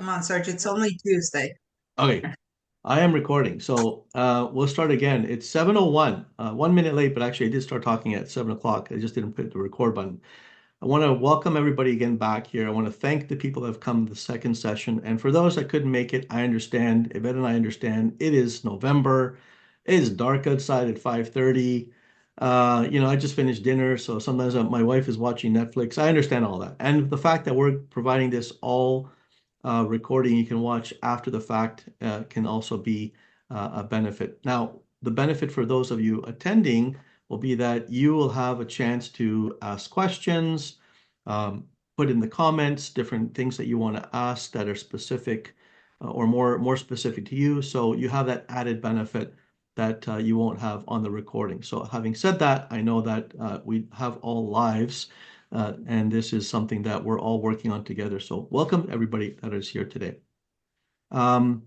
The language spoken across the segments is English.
Come on, Serge. It's only Tuesday. Okay, I am recording. So we'll start again. It's 7:01, 1 minute late, but actually I did start talking at 7 o'clock. I just didn't put the record button. I want to welcome everybody again back here. I want to thank the people that have come to the second session. And for those that couldn't make it, I understand. Yvette and I understand. It is November. It is dark outside at 5:30. I just finished dinner, so sometimes my wife is watching Netflix. I understand all that. And the fact that we're providing this all recording you can watch after the fact can also be a benefit. Now, the benefit for those of you attending will be that you will have a chance to ask questions, um, put in the comments different things that you want to ask that are specific or more specific to you. So you have that added benefit that you won't have on the recording. So having said that, I know that we have all lives. And this is something that we're all working on together. So welcome everybody that is here today. Um,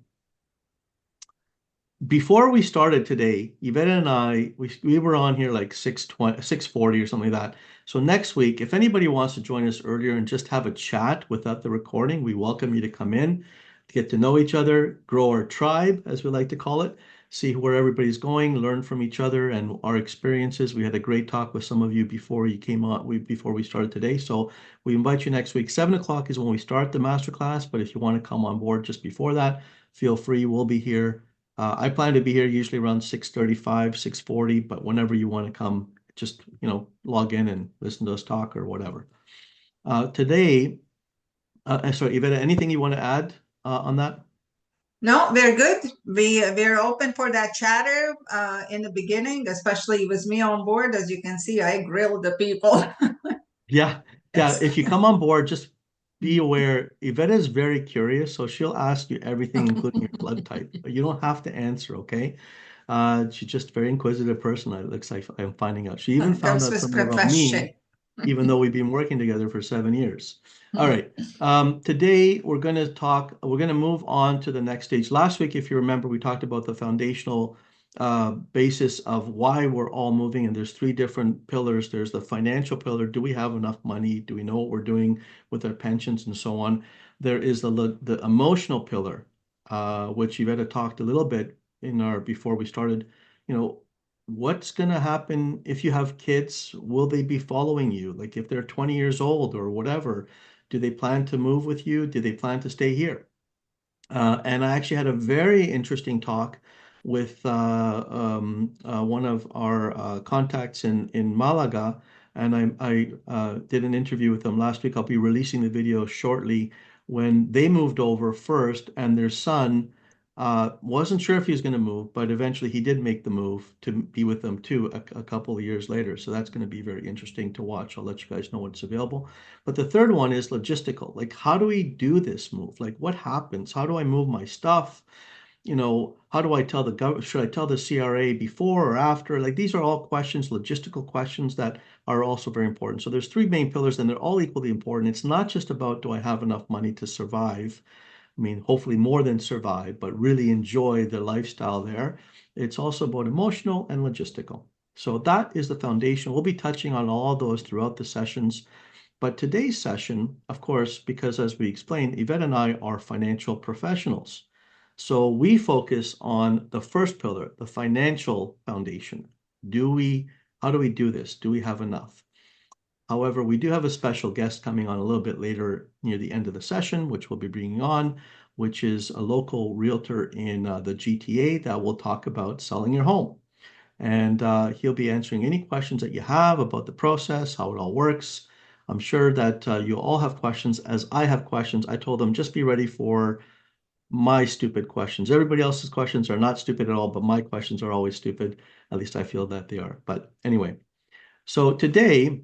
Before we started today, Yvette and I, we were on here like 6:20, 6:40 or something like that. So next week, if anybody wants to join us earlier and just have a chat without the recording, we welcome you to come in to get to know each other, grow our tribe, as we like to call it, see where everybody's going, learn from each other and our experiences. We had a great talk with some of you before you came on, before we started today. So we invite you next week. 7 o'clock is when we start the masterclass, but if you want to come on board just before that, feel free. We'll be here. I plan to be here usually around 6:35, 6:40, but whenever you want to come, just, log in and listen to us talk or whatever. Today, sorry, Iveta, anything you want to add on that? No, very good. We're open for that chatter in the beginning, especially with me on board. As you can see, I grilled the people. Yeah, yeah. Yes. If you come on board, just be aware. Iveta is very curious, so she'll ask you everything, including your blood type, but you don't have to answer, okay? She's just a very inquisitive person. It looks like I'm finding out. She even found Comes out with something about profession. me, even though we've been working together for 7 years. All right. Today we're going to move on to the next stage. Last week, if you remember, we talked about the foundational basis of why we're all moving, and there's three different pillars. There's the financial pillar. Do we have enough money? Do we know what we're doing with our pensions and so on? There is the emotional pillar, which Yvette had talked a little bit in our before we started. You know, what's going to happen if you have kids? Will they be following you? Like if they're 20 years old or whatever, do they plan to move with you? Do they plan to stay here? And I actually had a very interesting talk with one of our contacts in Malaga, and I did an interview with them last week. I'll be releasing the video shortly when they moved over first, and their son wasn't sure if he was going to move, but eventually he did make the move to be with them too a couple of years later. So that's going to be very interesting to watch. I'll let you guys know what's available. But the third one is logistical. Like, how do we do this move? Like, what happens? How do I move my stuff? How do I tell the government? Should I tell the CRA before or after? Like, these are all questions, logistical questions that are also very important. So there's three main pillars, and they're all equally important. It's not just about do I have enough money to survive? I mean, hopefully more than survive, but really enjoy the lifestyle there. It's also about emotional and logistical. So that is the foundation. We'll be touching on all of those throughout the sessions. But today's session, of course, because as we explained, Yvette and I are financial professionals. So we focus on the first pillar, the financial foundation. How do we do this? Do we have enough? However, we do have a special guest coming on a little bit later near the end of the session, which we'll be bringing on, which is a local realtor in the GTA that will talk about selling your home. And he'll be answering any questions that you have about the process, how it all works. I'm sure that you all have questions as I have questions. I told them just be ready for my stupid questions. Everybody else's questions are not stupid at all, but my questions are always stupid. At least I feel that they are. But anyway, so today,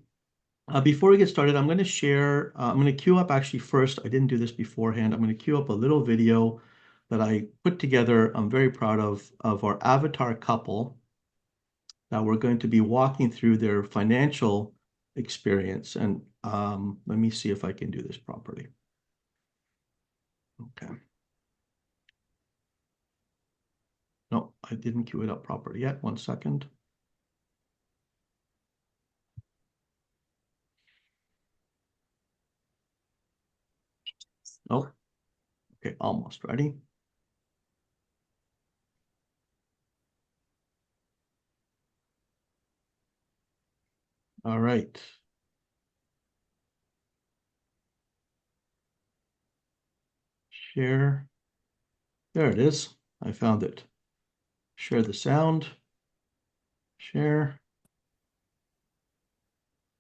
before we get started, I'm going to share, I'm going to queue up actually first. I didn't do this beforehand. I'm going to queue up a little video that I put together. I'm very proud of our avatar couple that we're going to be walking through their financial experience. And let me see if I can do this properly. Okay. No, I didn't queue it up properly yet. 1 second. Oh, Okay, almost. Ready? All right. Share. There it is. I found it. Share the sound. Share.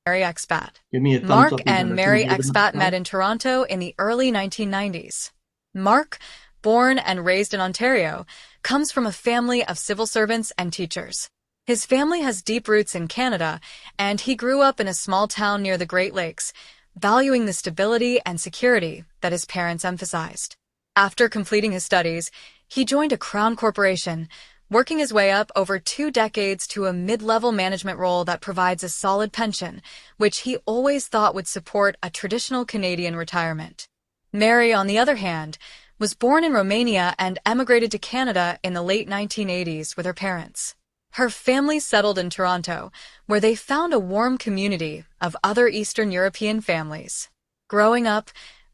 Mary Expat. Give me a thumbs Mark up again. and I couldn't Mary hear the Expat met sound. in Toronto in the early 1990s. Mark, born and raised in Ontario, comes from a family of civil servants and teachers. His family has deep roots in Canada, and he grew up in a small town near the Great Lakes, valuing the stability and security that his parents emphasized. After completing his studies, he joined a crown corporation, working his way up over 2 decades to a mid-level management role that provides a solid pension, which he always thought would support a traditional Canadian retirement. Mary, on the other hand, was born in Romania and emigrated to Canada in the late 1980s with her parents. Her family settled in Toronto, where they found a warm community of other Eastern European families. Growing up,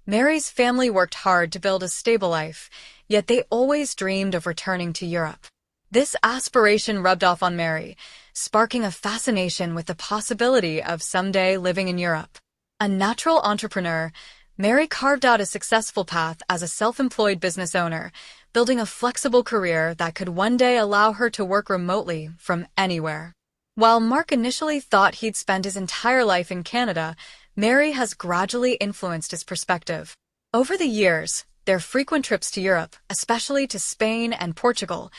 Mary's family worked hard to build a stable life, yet they always dreamed of returning to Europe. This aspiration rubbed off on Mary, sparking a fascination with the possibility of someday living in Europe. A natural entrepreneur, Mary carved out a successful path as a self-employed business owner, building a flexible career that could one day allow her to work remotely from anywhere. While Mark initially thought he'd spend his entire life in Canada, Mary has gradually influenced his perspective. Over the years, their frequent trips to Europe, especially to Spain and Portugal,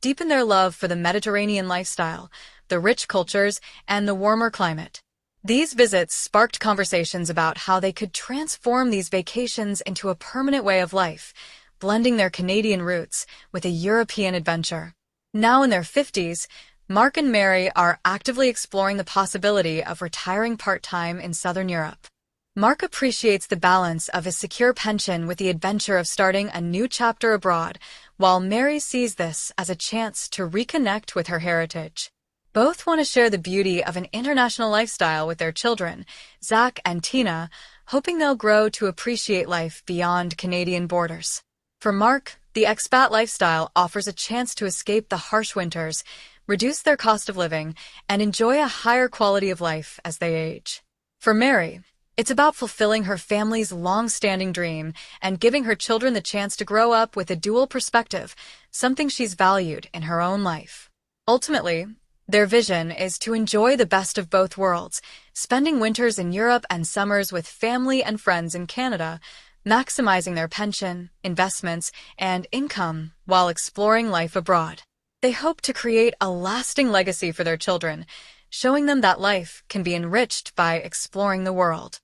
deepened their love for the Mediterranean lifestyle, the rich cultures, and the warmer climate. These visits sparked conversations about how they could transform these vacations into a permanent way of life, blending their Canadian roots with a European adventure. Now in their 50s, Mark and Mary are actively exploring the possibility of retiring part-time in Southern Europe. Mark appreciates the balance of a secure pension with the adventure of starting a new chapter abroad, while Mary sees this as a chance to reconnect with her heritage. Both want to share the beauty of an international lifestyle with their children, Zach and Tina, hoping they'll grow to appreciate life beyond Canadian borders. For Mark, the expat lifestyle offers a chance to escape the harsh winters, reduce their cost of living, and enjoy a higher quality of life as they age. For Mary, it's about fulfilling her family's long-standing dream and giving her children the chance to grow up with a dual perspective, something she's valued in her own life. Ultimately, their vision is to enjoy the best of both worlds, spending winters in Europe and summers with family and friends in Canada, maximizing their pension, investments, and income while exploring life abroad. They hope to create a lasting legacy for their children, showing them that life can be enriched by exploring the world.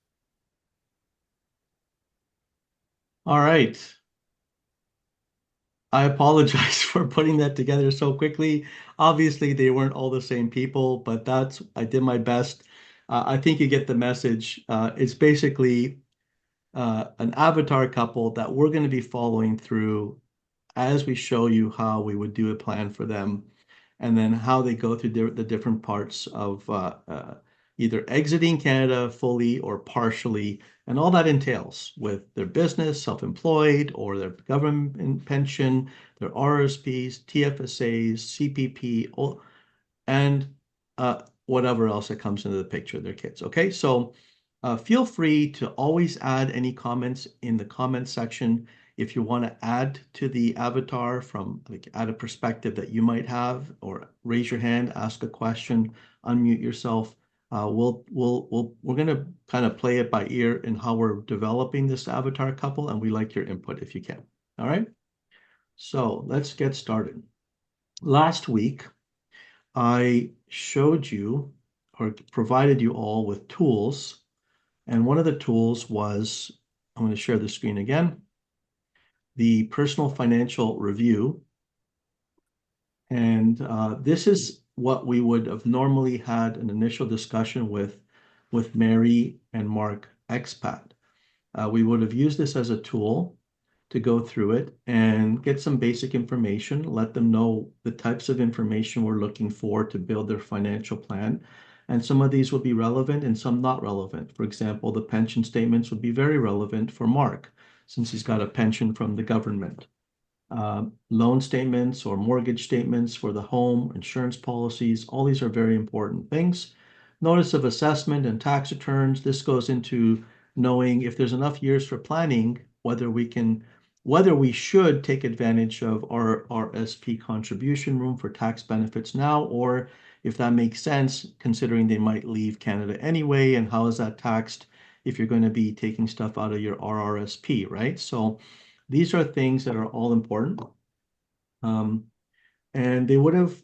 All right. I apologize for putting that together so quickly. Obviously, they weren't all the same people, but I did my best. I think you get the message. It's basically an avatar couple that we're going to be following through as we show you how we would do a plan for them, and then how they go through the different parts of either exiting Canada fully or partially, and all that entails with their business, self-employed, or their government pension, their RSPs, TFSAs, CPP, and whatever else that comes into the picture, their kids. Okay, so feel free to always add any comments in the comment section. If you want to add to the avatar from add a perspective that you might have, or raise your hand, ask a question, unmute yourself. We're going to kind of play it by ear in how we're developing this avatar couple, and we like your input if you can. All right. So let's get started. Last week, I showed you or provided you all with tools, and one of the tools was, I'm going to share the screen again, the personal financial review. And this is what we would have normally had an initial discussion with Mary and Mark Expat. We would have used this as a tool to go through it and get some basic information, let them know the types of information we're looking for to build their financial plan. And some of these will be relevant and some not relevant. For example, the pension statements would be very relevant for Mark. since he's got a pension from the government. Loan statements or mortgage statements for the home, insurance policies, all these are very important things. Notice of assessment and tax returns. This goes into knowing if there's enough years for planning, whether we should take advantage of our RSP contribution room for tax benefits now, or if that makes sense, considering they might leave Canada anyway, and how is that taxed if you're going to be taking stuff out of your RRSP, right? So these are things that are all important. And they would have,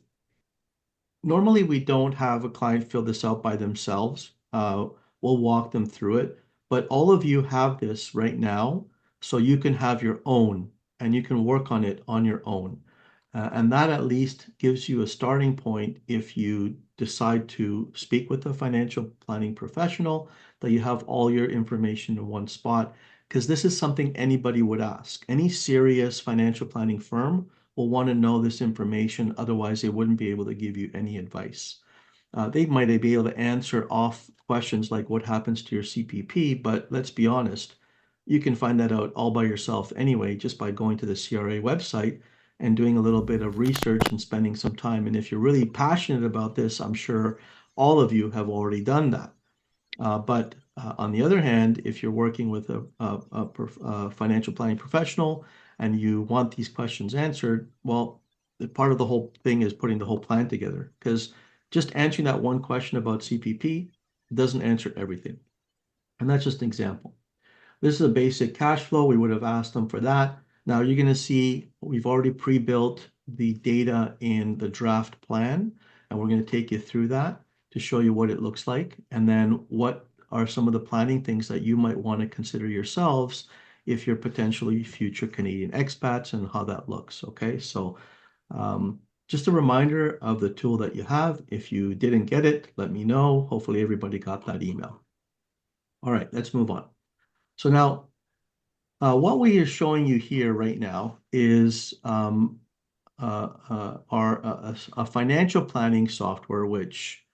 normally we don't have a client fill this out by themselves. We'll walk them through it, but all of you have this right now, so you can have your own and you can work on it on your own. And that at least gives you a starting point if you decide to speak with a financial planning professional, that you have all your information in one spot, because this is something anybody would ask. Any serious financial planning firm will want to know this information, otherwise they wouldn't be able to give you any advice. They might be able to answer off questions like what happens to your CPP, but let's be honest, you can find that out all by yourself anyway, just by going to the CRA website and doing a little bit of research and spending some time. And if you're really passionate about this, I'm sure all of you have already done that. But on the other hand, if you're working with a financial planning professional and you want these questions answered, well, part of the whole thing is putting the whole plan together, because just answering that one question about CPP doesn't answer everything. And that's just an example. This is a basic cash flow. We would have asked them for that. Now you're going to see we've already pre-built the data in the draft plan, and we're going to take you through that to show you what it looks like, and then what are some of the planning things that you might want to consider yourselves if you're potentially future Canadian expats and how that looks. Okay, so just a reminder of the tool that you have. If you didn't get it, let me know. Hopefully everybody got that email. All right, let's move on. So now, what we are showing you here right now is a financial planning software, which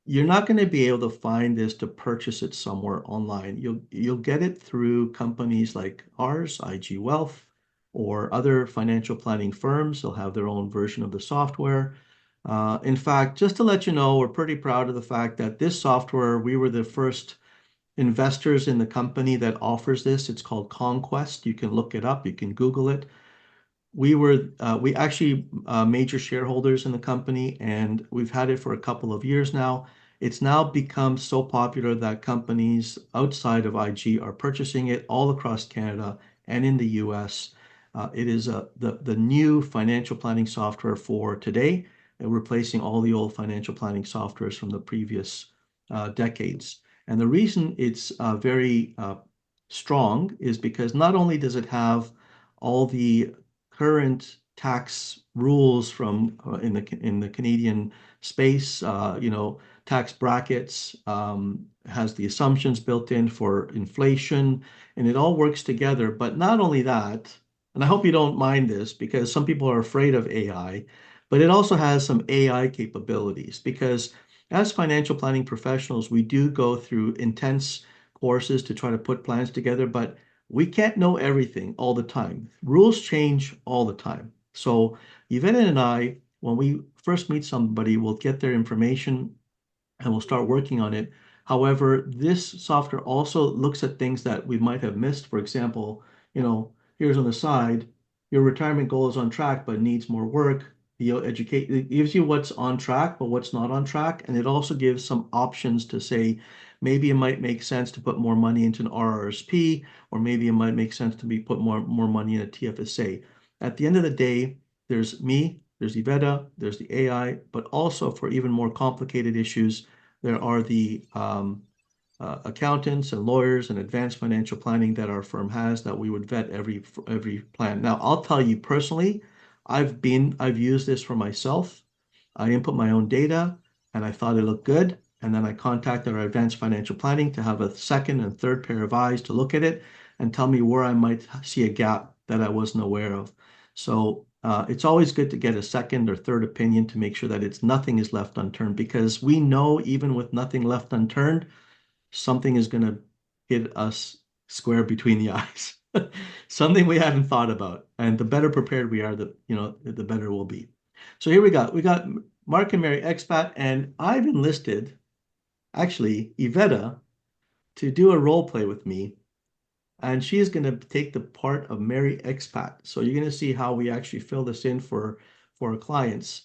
you're not going to be able to find this to purchase it somewhere online. You'll get it through companies like ours, IG Wealth, or other financial planning firms. They'll have their own version of the software. In fact, just to let you know, we're pretty proud of the fact that this software, we were the first investors in the company that offers this. It's called Conquest. You can look it up. You can Google it. We actually major shareholders in the company, and we've had it for a couple of years now. It's now become so popular that companies outside of IG are purchasing it all across Canada and in the US. It is the new financial planning software for today, replacing all the old financial planning softwares from the previous decades. And the reason it's very strong is because not only does it have all the current tax rules from in the Canadian space, tax brackets, has the assumptions built in for inflation, and it all works together. But not only that, and I hope you don't mind this because some people are afraid of AI, but it also has some AI capabilities, because as financial planning professionals, we do go through intense courses to try to put plans together, but we can't know everything all the time. Rules change all the time. So Yvette and I, when we first meet somebody, we'll get their information and we'll start working on it. However, this software also looks at things that we might have missed. For example, here's on the side, your retirement goal is on track but needs more work. It gives you what's on track but what's not on track, and it also gives some options to say maybe it might make sense to put more money into an RRSP, or maybe it might make sense to put more money in a TFSA. At the end of the day, there's me, there's Iveta, there's the AI, but also for even more complicated issues, there are the accountants and lawyers and advanced financial planning that our firm has that we would vet every plan. Now, I'll tell you personally, I've used this for myself. I input my own data and I thought it looked good. And then I contacted our advanced financial planning to have a second and third pair of eyes to look at it and tell me where I might see a gap that I wasn't aware of. So it's always good to get a second or third opinion to make sure that nothing is left unturned, because we know even with nothing left unturned, something is going to hit us square between the eyes. Something we hadn't thought about. And the better prepared we are, the better we'll be. So here we got Mark and Mary Expat, and I've enlisted actually Iveta to do a role play with me, and she is going to take the part of Mary Expat. So you're going to see how we actually fill this in for our clients.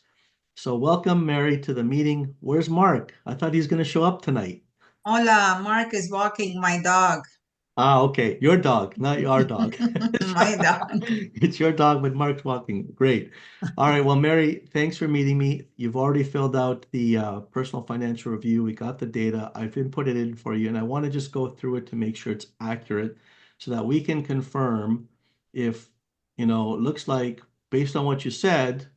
So welcome, Mary, to the meeting. Where's Mark? I thought he's going to show up tonight. Hola, Mark is walking my dog. Ah, okay. Your dog, not our dog. My dog. It's your dog, but Mark's walking. Great. All right. Well, Mary, thanks for meeting me. You've already filled out the personal financial review. We got the data. I've input it in for you, and I want to just go through it to make sure it's accurate so that we can confirm if, it looks like based on what you said,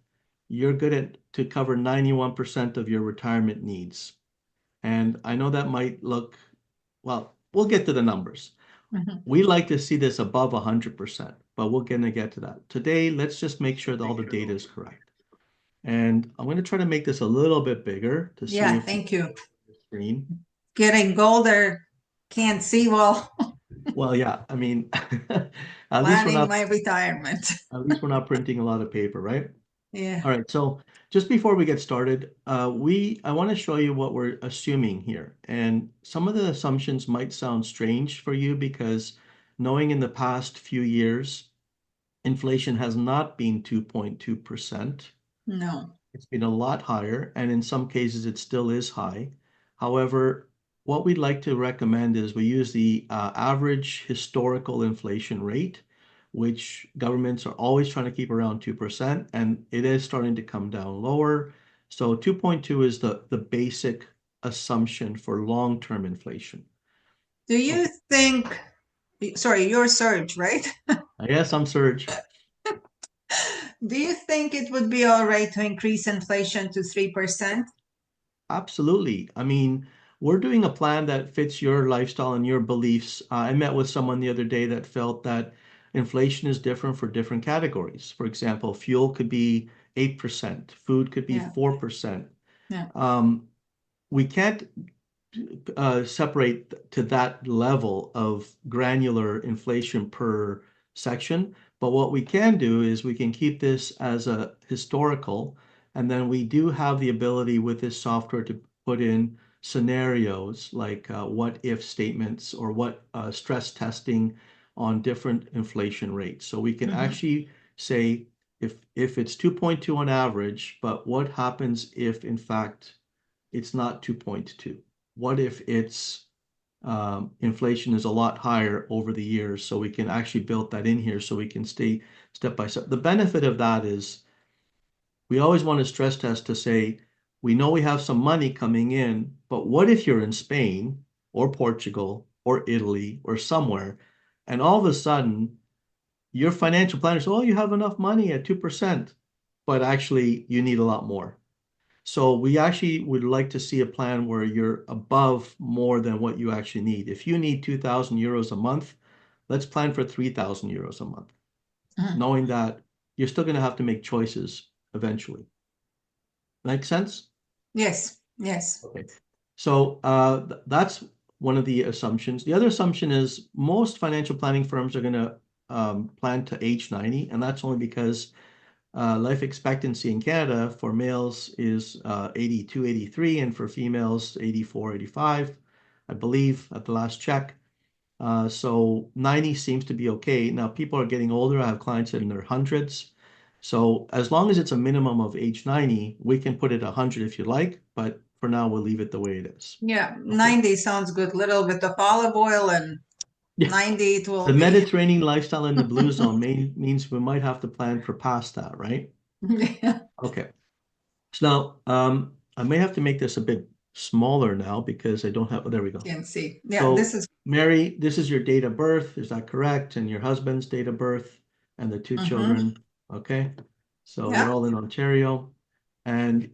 you're good to cover 91% of your retirement needs. And I know that might look, well, we'll get to the numbers. Mhm. We like to see this above 100%, but we're going to get to that. Today, let's just make sure that all the data is correct. And I'm going to try to make this a little bit bigger to see Yeah, if thank you. the screen. Getting older, can't see well. Well, yeah, I mean, at Planning my retirement. least we're not printing a lot of paper, right? Yeah. All right, so just before we get started, I want to show you what we're assuming here. And some of the assumptions might sound strange for you because knowing in the past few years, inflation has not been 2.2%. No. It's been a lot higher, and in some cases it still is high. However, what we'd like to recommend is we use the average historical inflation rate, which governments are always trying to keep around 2%, and it is starting to come down lower. So 2.2 is the basic assumption for long-term inflation. Do you think, sorry, you're Serge, right? Yes, I'm Serge. Do you think it would be all right to increase inflation to 3%? Absolutely. I mean, we're doing a plan that fits your lifestyle and your beliefs. I met with someone the other day that felt that inflation is different for different categories. For example, fuel could be 8%, food could be Yeah. 4%. Yeah. We can't separate to that level of granular inflation per section. But what we can do is we can keep this as a historical, and then we do have the ability with this software to put in scenarios like what if statements or what stress testing on different inflation rates. So we can actually say if it's 2.2 on average, but what happens if in fact it's not 2.2? What if it's inflation is a lot higher over the years? So we can actually build that in here so we can stay step by step. The benefit of that is we always want to stress test to say, we know we have some money coming in, but what if you're in Spain or Portugal or Italy or somewhere, and all of a sudden your financial planner says, oh, you have enough money at 2%, but actually you need a lot more. So we actually would like to see a plan where you're above more than what you actually need. If you need 2,000 euros a month, let's plan for 3,000 euros a month, knowing that you're still going to have to make choices eventually. Make sense? Yes. Yes. Okay. So that's one of the assumptions. The other assumption is most financial planning firms are going to plan to age 90, and that's only because life expectancy in Canada for males is 82, 83, and for females, 84, 85, I believe, at the last check. So 90 seems to be okay. Now, people are getting older. I have clients in their hundreds. So as long as it's a minimum of age 90, we can put it 100 if you like, but for now, we'll leave it the way it is. Yeah. 90 sounds good. Little bit of olive oil and Yeah. 90 it will The be. Mediterranean lifestyle in the blue zone means we might have to plan for past that, right? Yeah. Okay. So now I may have to make this a bit smaller now because I don't have, there we go. Can see. Yeah, So this is Mary, this is your date of birth, is that correct? And your husband's date of birth and the two children, okay? So Yeah. you're all in Ontario. And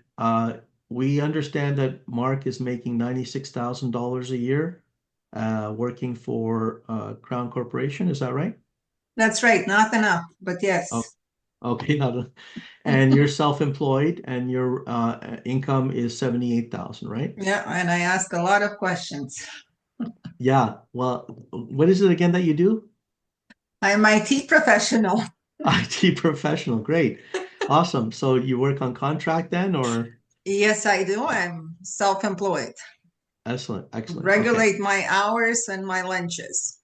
we understand that Mark is making $96,000 a year working for Crown Corporation, is that right? That's right. Not enough, but yes. Oh, okay, and you're self-employed and your income is 78,000, right? Yeah, and I ask a lot of questions. Yeah. Well, what is it again that you do? I'm IT professional. IT professional, great. Awesome. So you work on contract then, or? Yes, I do. I'm self-employed. Excellent, excellent. Okay, Regulate my hours and my lunches.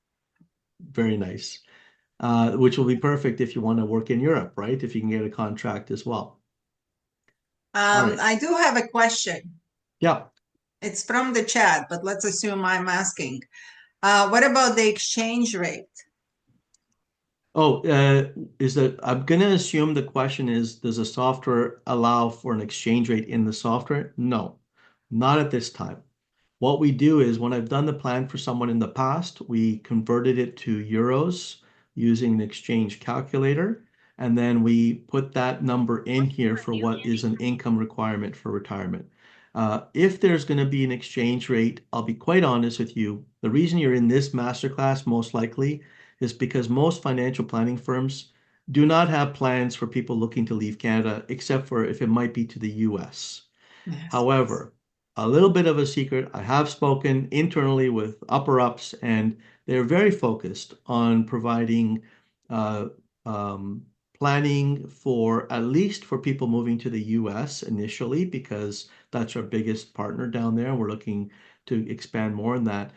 very nice. Which will be perfect if you want to work in Europe, right? If you can get a contract as well. All right. I do have a question. Yeah. It's from the chat, but let's assume I'm asking. What about the exchange rate? Oh, I'm going to assume the question is, does the software allow for an exchange rate in the software? No, not at this time. What we do is when I've done the plan for someone in the past, we converted it to euros using an exchange calculator. And then we put that number in here for what is an income requirement for retirement. If there's going to be an exchange rate, I'll be quite honest with you. The reason you're in this masterclass most likely is because most financial planning firms do not have plans for people looking to leave Canada, except for if it might be to the US. Yes. However, a little bit of a secret, I have spoken internally with upper ups, and they're very focused on providing uh, um, planning for at least for people moving to the US initially, because that's our biggest partner down there. We're looking to expand more in that.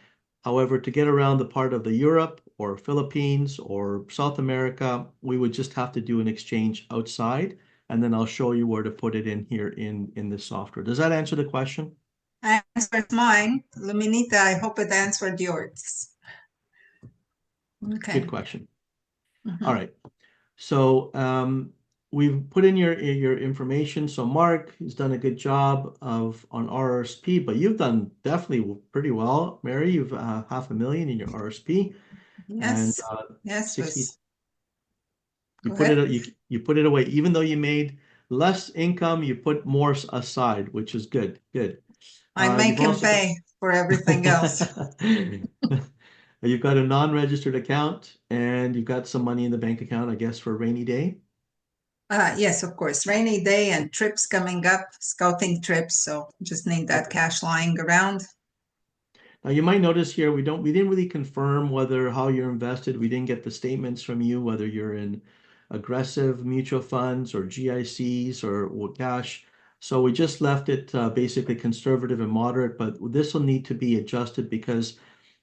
However, to get around the part of the Europe or Philippines or South America, we would just have to do an exchange outside, and then I'll show you where to put it in here in the software. Does that answer the question? Answered mine. Luminita, I hope it answered yours. Good Okay. question. All Mhm. right. So we've put in your information. So Mark has done a good job of on RRSP, but you've done definitely pretty well, Mary. You've 500,000 in your RSP, and Yes. Yes, 60. was You go put it ahead. you put it away, even though you made less income. You put more aside, which is good. Good. I make You've him also got pay for everything else. you've got a non-registered account, and you've got some money in the bank account, I guess, for a rainy day. Yes, of course. Rainy day and trips coming up, scouting trips. So just need that Okay. cash lying around. Now you might notice here we didn't really confirm whether how you're invested. We didn't get the statements from you whether you're in aggressive mutual funds or GICs or cash. So we just left it basically conservative and moderate, but this will need to be adjusted because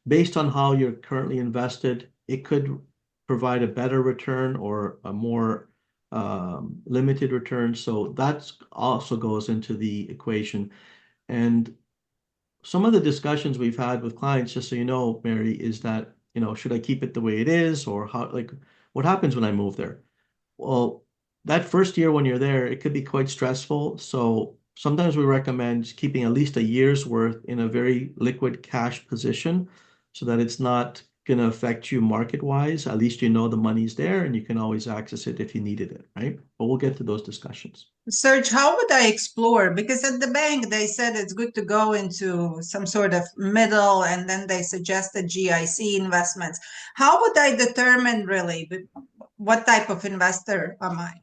based on how you're currently invested, it could provide a better return or a more limited return. So that also goes into the equation. And some of the discussions we've had with clients, just so you know, Mary, is that, should I keep it the way it is, or how, like, what happens when I move there? Well, that first year when you're there, it could be quite stressful. So sometimes we recommend keeping at least a year's worth in a very liquid cash position so that it's not going to affect you market wise. At least you know the money's there and you can always access it if you needed it, right? But we'll get to those discussions. Serge, how would I explore? Because at the bank, they said it's good to go into some sort of middle, and then they suggested GIC investments. How would I determine really what type of investor am I?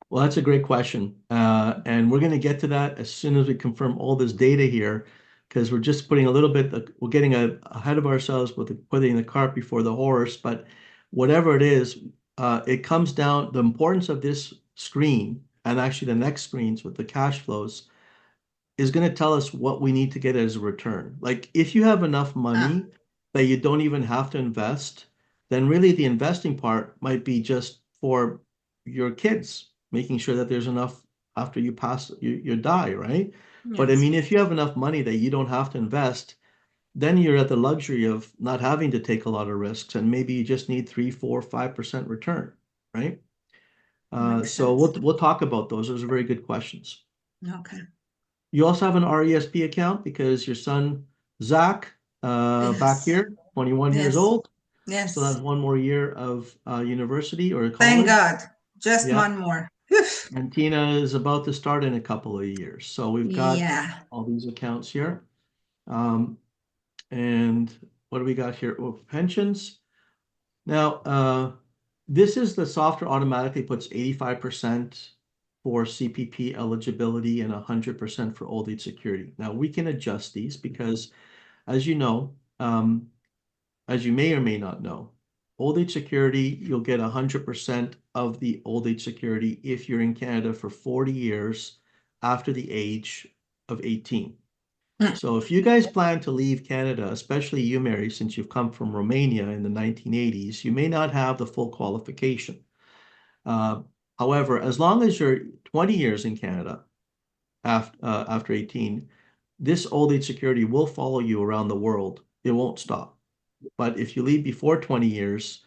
Well, that's a great question. And we're going to get to that as soon as we confirm all this data here, because we're just putting a little bit, we're getting ahead of ourselves with putting the cart before the horse. But whatever it is, it comes down, the importance of this screen and actually the next screens with the cash flows is going to tell us what we need to get as a return. Like if you have enough Ah, money that you don't even have to invest, then really the investing part might be just for your kids, making sure that there's enough after you pass you die, right? But I yes, mean, if you have enough money that you don't have to invest, then you're at the luxury of not having to take a lot of risks, and maybe you just need 3, 4, 5% return, right? makes So sense. we'll talk about those. Those are very good questions. Okay. You also have an RESP account because your son, Zach, back Yes, here, 21 years yes, old, still has yes. one more year of university or Thank college. God. Just Yeah. one more. Whew. And Tina is about to start in a couple of years. So we've got Yeah. all these accounts here. Um, and what do we got here? Oh, pensions. Now, this is the software automatically puts 85% for CPP eligibility and 100% for old age security. Now, we can adjust these because, as you know, as you may or may not know, Old age security, you'll get 100% of the old age security if you're in Canada for 40 years after the age of 18. Mm. So if you guys plan to leave Canada, especially you, Mary, since you've come from Romania in the 1980s, you may not have the full qualification. Uh, However, as long as you're 20 years in Canada after 18, this old age security will follow you around the world. It won't stop. But if you leave before 20 years,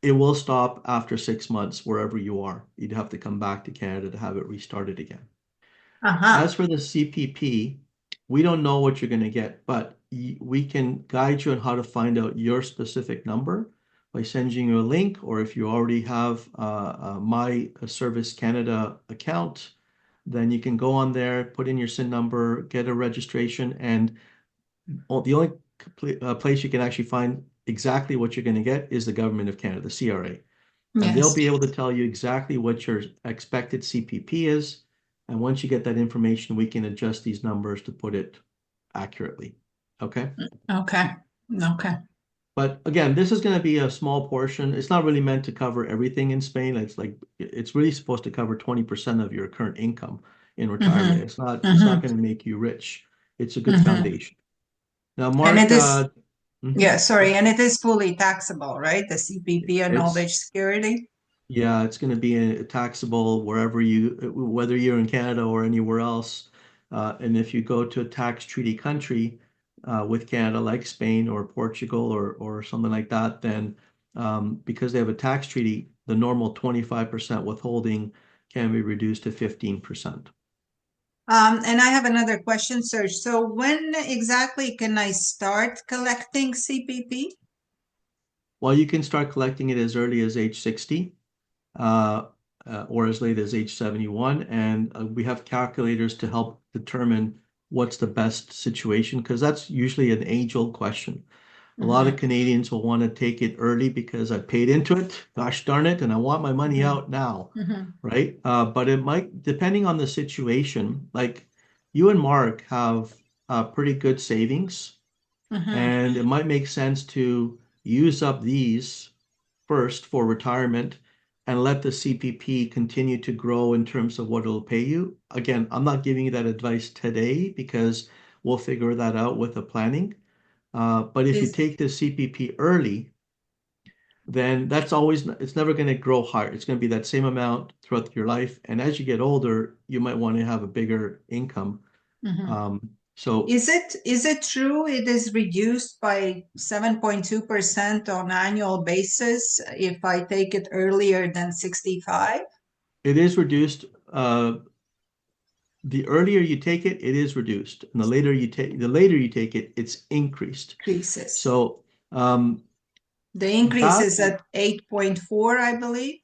it will stop after 6 months wherever you are. You'd have to come back to Canada to have it restarted again. Uh-huh. As for the CPP, we don't know what you're going to get, but we can guide you on how to find out your specific number by sending you a link, or if you already have My Service Canada account, then you can go on there, put in your SIN number, get a registration, and the only place you can actually find exactly what you're going to get is the Government of Canada, the CRA. And they'll Yes. be able to tell you exactly what your expected CPP is. And once you get that information, we can adjust these numbers to put it accurately. Okay. Okay. Okay. But again, this is going to be a small portion. It's not really meant to cover everything in Spain. It's really supposed to cover 20% of your current income in retirement. Mm-hmm. It's not Mm-hmm. going to make you rich. It's a good Mm-hmm. foundation. Now, And Mark, it is, yeah, mhm, sorry, and it is fully taxable, right? The CPP and old it's age security? Yeah, it's going to be taxable whether you're in Canada or anywhere else. And if you go to a tax treaty country with Canada, like Spain or Portugal or something like that, then because they have a tax treaty, the normal 25% withholding can be reduced to 15%. And I have another question, Serge. So when exactly can I start collecting CPP? Well, you can start collecting it as early as age 60. uh, or as late as age 71. And we have calculators to help determine what's the best situation, because that's usually an age-old question. A lot of Mm-hmm. Canadians will want to take it early because I paid into it, gosh darn it, and I want my money Mm-hmm. out now, Mm-hmm. right? But it might, depending on the situation, like you and Mark have pretty good savings, Mm-hmm. and it might make sense to use up these first for retirement and let the CPP continue to grow in terms of what it'll pay you. Again, I'm not giving you that advice today because we'll figure that out with the planning. But if you Is take the CPP early, then it's never going to grow higher. It's going to be that same amount throughout your life. And as you get older, you might want to have a bigger income. mm-hmm. So Is it true it is reduced by 7.2% on annual basis if I take it earlier than 65? it is reduced. The earlier you take it, it is reduced. And the later you take it, it's increased. Increases. So The increase that, is at 8.4, I believe.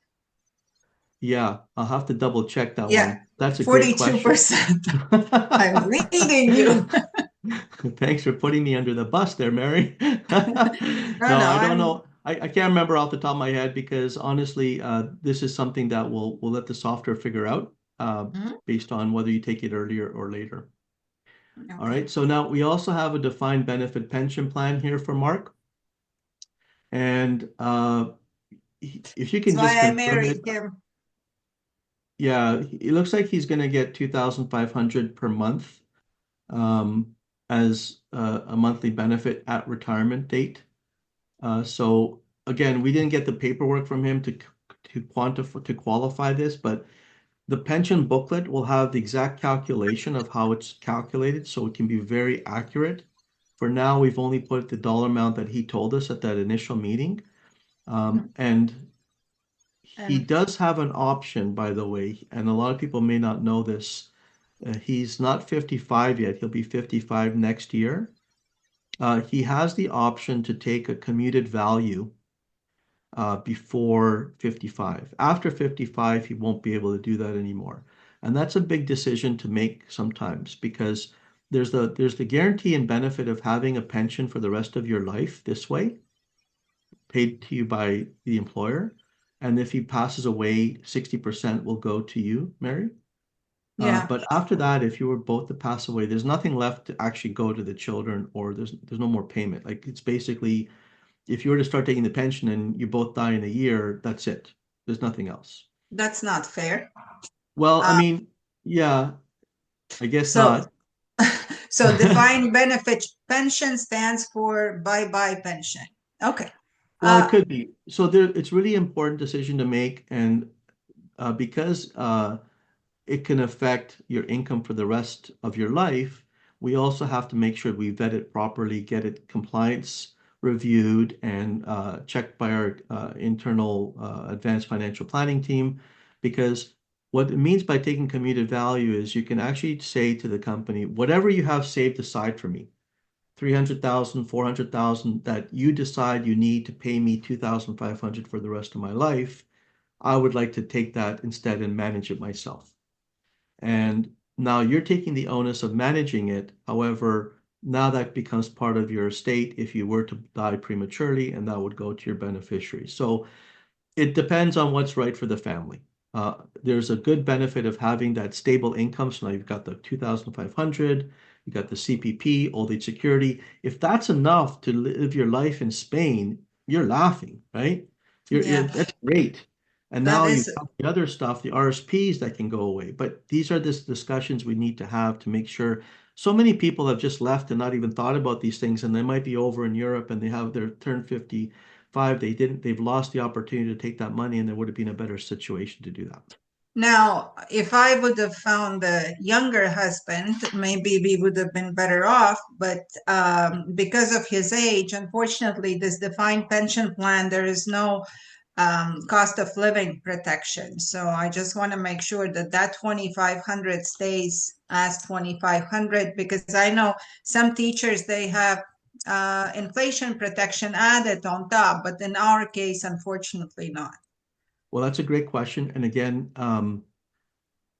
yeah, I'll have to double check that Yeah, one. That's a great question. 42%. I'm leading you. Thanks for putting me under the bus there, Mary. No, No, no, I don't I'm know. I can't remember off the top of my head because honestly, this is something that we'll let the software figure out Mhm. based on whether you take it earlier or later. All Okay. right. So now we also have a defined benefit pension plan here for Mark. And if you can That's just why I confirm it, married him. yeah, it looks like he's going to get 2,500 per month um, as a monthly benefit at retirement date. So again, we didn't get the paperwork from him to qualify this, but the pension booklet will have the exact calculation of how it's calculated, so it can be very accurate. For now, we've only put the dollar amount that he told us at that initial meeting. And he And does have an option, by the way, and a lot of people may not know this. He's not 55 yet. He'll be 55 next year. He has the option to take a commuted value before 55. After 55, he won't be able to do that anymore. And that's a big decision to make sometimes because there's the guarantee and benefit of having a pension for the rest of your life this way, paid to you by the employer. And if he passes away, 60% will go to you, Mary. yeah, But after that, if you were both to pass away, there's nothing left to actually go to the children, or there's no more payment. Like it's basically If you were to start taking the pension and you both die in a year, that's it. There's nothing else. That's not fair. Well, I Uh, mean, yeah, I guess so, not. so defined benefit pension stands for bye-bye pension. Okay. Well, it could be. So there, it's really important decision to make, and because it can affect your income for the rest of your life, we also have to make sure we vet it properly, get it compliance reviewed and checked by our internal advanced financial planning team. Because what it means by taking commuted value is you can actually say to the company, whatever you have saved aside for me, 300,000, 400,000, that you decide you need to pay me 2,500 for the rest of my life, I would like to take that instead and manage it myself. And now you're taking the onus of managing it. However, now that becomes part of your estate if you were to die prematurely, and that would go to your beneficiaries. So it depends on what's right for the family. There's a good benefit of having that stable income. So now you've got the 2,500, you got the CPP, old age security. If that's enough to live your life in Spain, you're laughing, right? yeah, That's great. And that now you've is. got the other stuff, the RSPs that can go away. But these are the discussions we need to have to make sure. So many people have just left and not even thought about these things, and they might be over in Europe and they have their turn 55. They've lost the opportunity to take that money, and they would have been in a better situation to do that. Now, if I would have found a younger husband, maybe we would have been better off. But because of his age, unfortunately, this defined pension plan, there is no cost of living protection. So I just want to make sure that that 2,500 stays as 2,500, because I know some teachers, they have inflation protection added on top, but in our case, unfortunately not. Well, that's a great question. And again,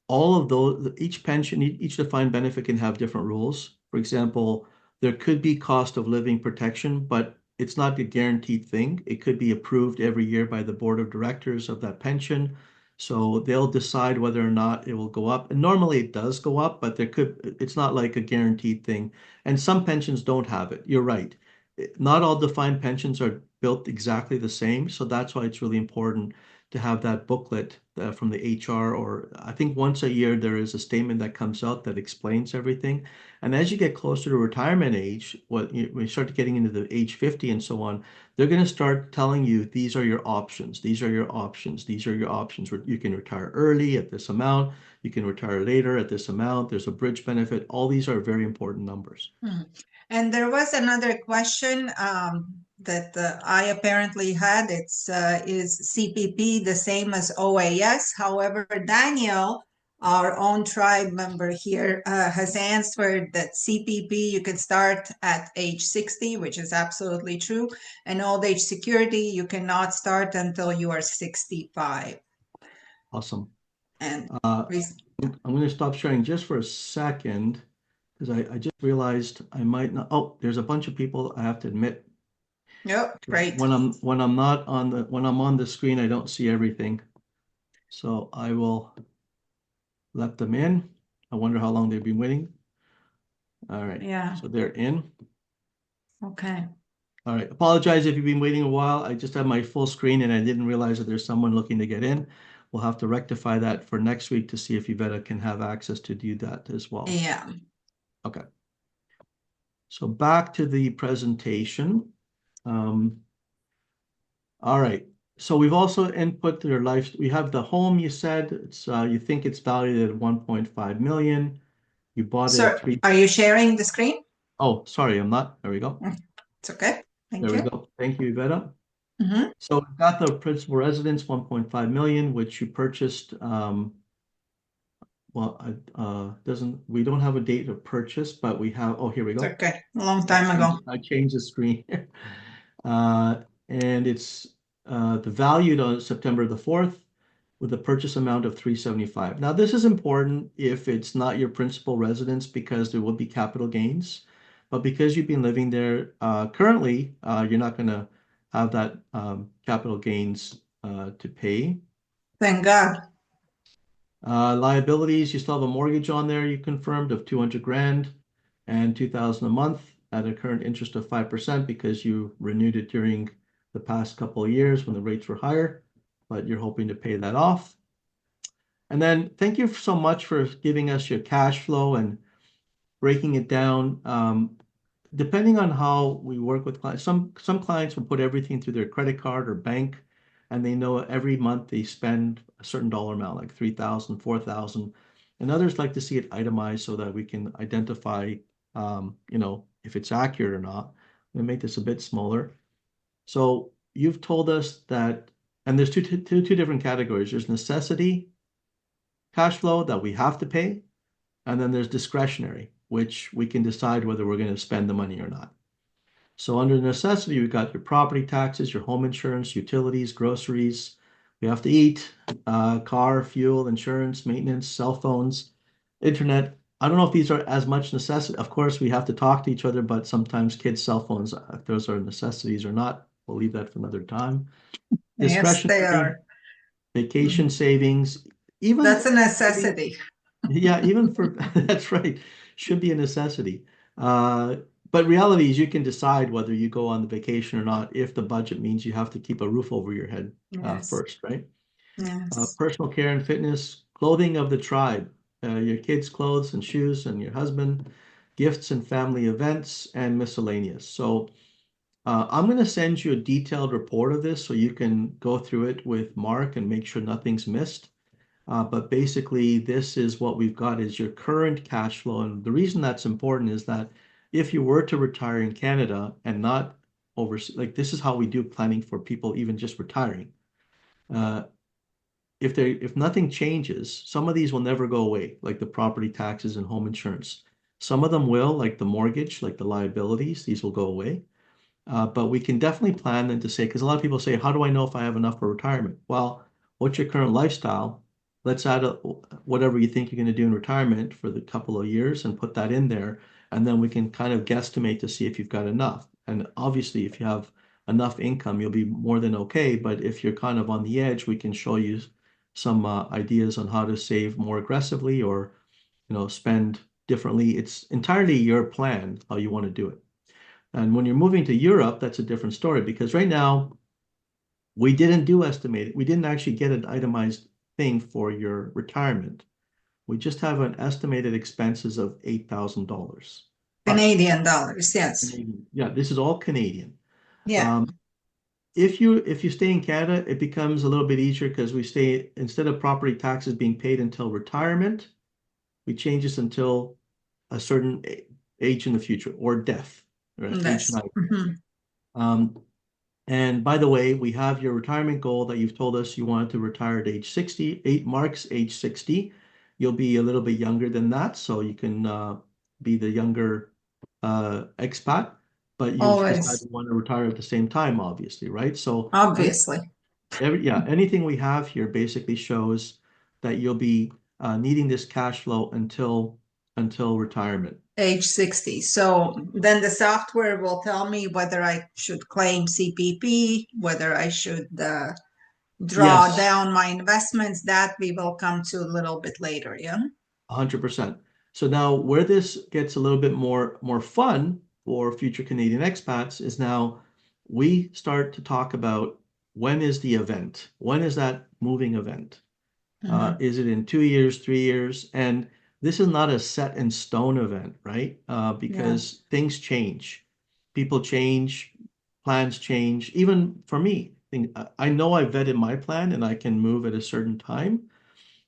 all of those, each pension, each defined benefit can have different rules. For example, there could be cost of living protection, but it's not a guaranteed thing. It could be approved every year by the board of directors of that pension. So they'll decide whether or not it will go up. And normally it does go up, but it's not like a guaranteed thing. And some pensions don't have it. You're right. Not all defined pensions are built exactly the same. So that's why it's really important to have that booklet from the HR, or I think once a year there is a statement that comes out that explains everything. And as you get closer to retirement age, when you start getting into the age 50 and so on, they're going to start telling you these are your options, these are your options, these are your options. You can retire early at this amount, you can retire later at this amount, there's a bridge benefit. All these are very important numbers. And there was another question that I apparently had. It's is CPP the same as OAS? However, Daniel, our own tribe member here, has answered that CPP you can start at age 60, which is absolutely true. And old age security you cannot start until you are 65. Awesome. And I'm going to stop sharing just for a second, because I just realized I might not. Oh, there's a bunch of people, I have to admit. yep, great. When I'm not on when I'm on the screen, I don't see everything. So I will let them in. I wonder how long they've been waiting. All right. Yeah. So they're in. Okay. All right. Apologize if you've been waiting a while. I just have my full screen and I didn't realize that there's someone looking to get in. We'll have to rectify that for next week to see if Yvetta can have access to do that as well. Yeah. Okay. So back to the presentation. All right. So we've also input your life. We have the home. You said it's you think it's valued at 1.5 million. You bought it at So three. are you sharing the screen? Oh, sorry, I'm not. There we go. It's okay. Thank There we you. go. Thank you, Iveta. Mhm. So we've got the principal residence, 1.5 million, which you purchased. Well, doesn't we don't have a date of purchase, but we have. Oh, here we It's go. okay. A long time ago. I changed the screen. And it's the value on September the 4th with a purchase amount of 375. Now, this is important if it's not your principal residence because there will be capital gains. But because you've been living there currently, you're not going to have that capital gains to pay. Thank God. Liabilities, you still have a mortgage on there, you confirmed, of 200 grand and 2,000 a month. at a current interest of 5% because you renewed it during the past couple of years when the rates were higher, but you're hoping to pay that off. And then thank you so much for giving us your cash flow and breaking it down. Depending on how we work with clients, some clients will put everything through their credit card or bank, and they know every month they spend a certain dollar amount, like 3,000, 4,000. And others like to see it itemized so that we can identify, if it's accurate or not. And make this a bit smaller. So you've told us that, and there's two different categories. There's necessity cash flow that we have to pay, and then there's discretionary, which we can decide whether we're going to spend the money or not. So under necessity, you've got your property taxes, your home insurance, utilities, groceries. We have to eat, car, fuel, insurance, maintenance, cell phones, internet. I don't know if these are as much necessity. Of course, we have to talk to each other, but sometimes kids' cell phones, if those are necessities or not, we'll leave that for another time. Yes, they Discretionary, are. vacation savings, even That's a maybe necessity. yeah, even for that's right, should be a necessity. But reality is you can decide whether you go on the vacation or not if the budget means you have to keep a roof over your head Yes. first, right? Yes. Personal care and fitness, clothing of the tribe, your kids' clothes and shoes and your husband, gifts and family events, and miscellaneous. So I'm going to send you a detailed report of this so you can go through it with Mark and make sure nothing's missed. But basically, this is what we've got is your current cash flow. And the reason that's important is that if you were to retire in Canada and not overseas, like this is how we do planning for people even just retiring. Uh, if nothing changes, some of these will never go away, like the property taxes and home insurance. Some of them will, like the mortgage, like the liabilities, these will go away. But we can definitely plan then to say, because a lot of people say, how do I know if I have enough for retirement? Well, what's your current lifestyle? Let's add whatever you think you're going to do in retirement for the couple of years and put that in there. And then we can kind of guesstimate to see if you've got enough. And obviously, if you have enough income, you'll be more than okay. But if you're kind of on the edge, we can show you some ideas on how to save more aggressively or, spend differently. It's entirely your plan, how you want to do it. And when you're moving to Europe, that's a different story because right now we didn't do estimated. We didn't actually get an itemized thing for your retirement. We just have an estimated expenses of $8,000. But Canadian dollars. Yes. yeah, this is all Canadian. Yeah. If you stay in Canada, it becomes a little bit easier because we stay instead of property taxes being paid until retirement, we change this until a certain age in the future or death, or age Yes. 90. And by the way, we have your retirement goal that you've told us you wanted to retire at age 60. 8 marks age 60. You'll be a little bit younger than that, so you can be the younger expat, but you've decided Always. you want to retire at the same time, obviously, right? So Obviously. anything we have here basically shows that you'll be needing this cash flow until retirement. Age 60. So then the software will tell me whether I should claim CPP, whether I should draw Yes, down my investments. That we will come to a little bit later. Yeah. 100%. So now where this gets a little bit more fun for future Canadian expats is now we start to talk about when is the event? When is that moving event? Is it in 2 years, 3 years? And this is not a set in stone event, right? Yeah. Because things change, people change, plans change. Even for me, I know I vetted my plan and I can move at a certain time.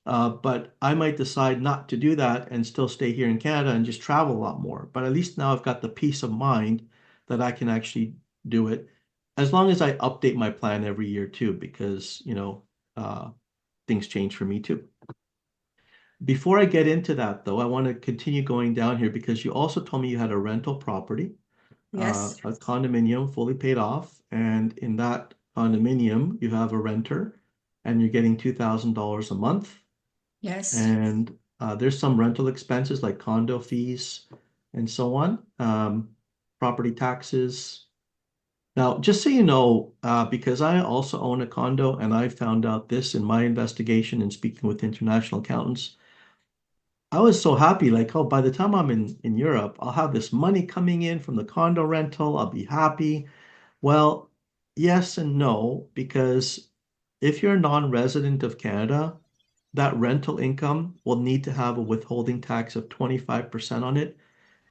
But I might decide not to do that and still stay here in Canada and just travel a lot more. But at least now I've got the peace of mind that I can actually do it as long as I update my plan every year too, because, things change for me too. Before I get into that though, I want to continue going down here because you also told me you had a rental property, Yes. a condominium fully paid off. And in that condominium, you have a renter and you're getting $2,000 a month. Yes. And there's some rental expenses like condo fees and so on, property taxes. Now, just so you know, because I also own a condo and I found out this in my investigation and speaking with international accountants, I was so happy, like, oh, by the time I'm in Europe, I'll have this money coming in from the condo rental. I'll be happy. Well, yes and no, because if you're a non-resident of Canada, that rental income will need to have a withholding tax of 25% on it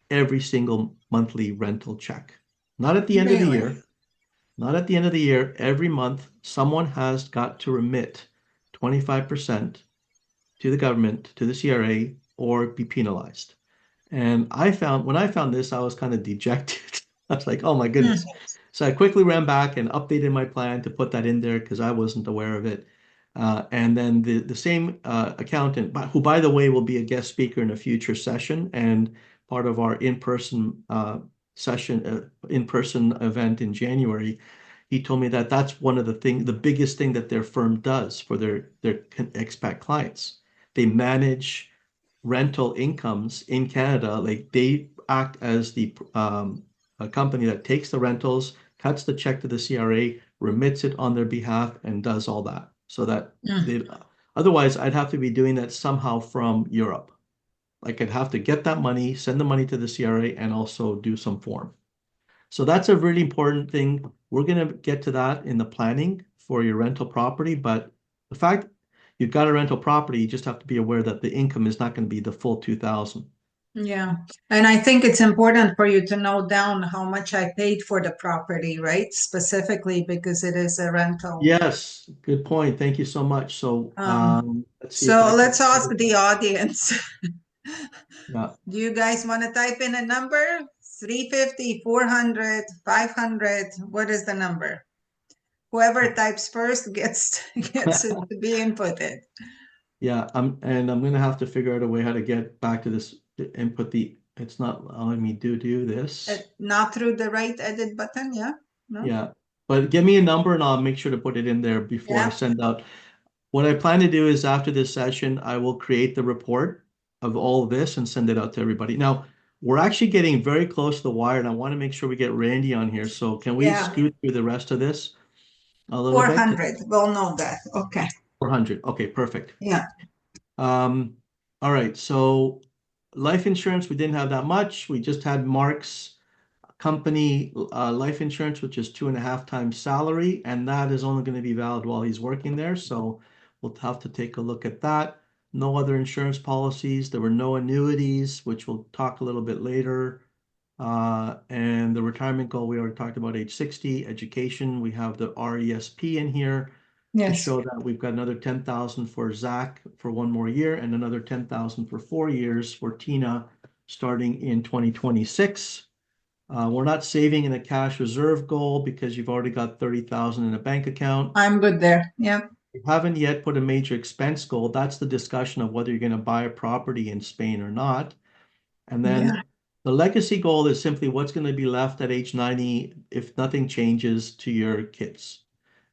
every single monthly rental check. Not at the end of the Really? year, not at the end of the year. Every month, someone has got to remit 25% to the government, to the CRA, or be penalized. And when I found this, I was kind of dejected. I was like, oh my Hmm. goodness. So I quickly ran back and updated my plan to put that in there because I wasn't aware of it. And then the same accountant, who by the way will be a guest speaker in a future session and part of our in-person event in January, he told me that that's one of the biggest thing that their firm does for their expat clients. They manage rental incomes in Canada. Like they act as the a company that takes the rentals, cuts the check to the CRA, remits it on their behalf, and does all that. So that Hmm. they otherwise I'd have to be doing that somehow from Europe. Like I'd have to get that money, send the money to the CRA, and also do some form. So that's a really important thing. We're going to get to that in the planning for your rental property, but the fact you've got a rental property, you just have to be aware that the income is not going to be the full 2000. Yeah. And I think it's important for you to note down how much I paid for the property, right? Specifically because it is a rental. Yes, good point. Thank you so much. So let's see if So I can. let's ask the audience. Yeah, Do you guys want to type in a number? 350, 400, 500. What is the number? Whoever types first gets gets it to be inputted. yeah. I'm gonna have to figure out a way how to get back to this to input the. It's not allowing me to do this. Not through the right edit button, yeah? No? Yeah, but give me a number and I'll make sure to put it in there before I Yeah. send out. What I plan to do is after this session, I will create the report of all of this and send it out to everybody. Now, we're actually getting very close to the wire, and I want to make sure we get Randy on here. So can we Yeah. scoot through the rest of this a little bit? 400. We'll know that. Okay. 400. Okay, perfect. Yeah. Um, all right. So life insurance, we didn't have that much. We just had Mark's company life insurance, which is 2.5 times salary, and that is only going to be valid while he's working there. So we'll have to take a look at that. No other insurance policies. There were no annuities, which we'll talk a little bit later. And the retirement goal, we already talked about age 60. Education, we have the RESP in here to Yes. show that we've got another 10,000 for Zach for one more year and another 10,000 for 4 years for Tina starting in 2026. We're not saving in a cash reserve goal because you've already got 30,000 in a bank account. I'm good there. Yeah. You haven't yet put a major expense goal. That's the discussion of whether you're going to buy a property in Spain or not. And Yeah. then the legacy goal is simply what's going to be left at age 90 if nothing changes to your kids.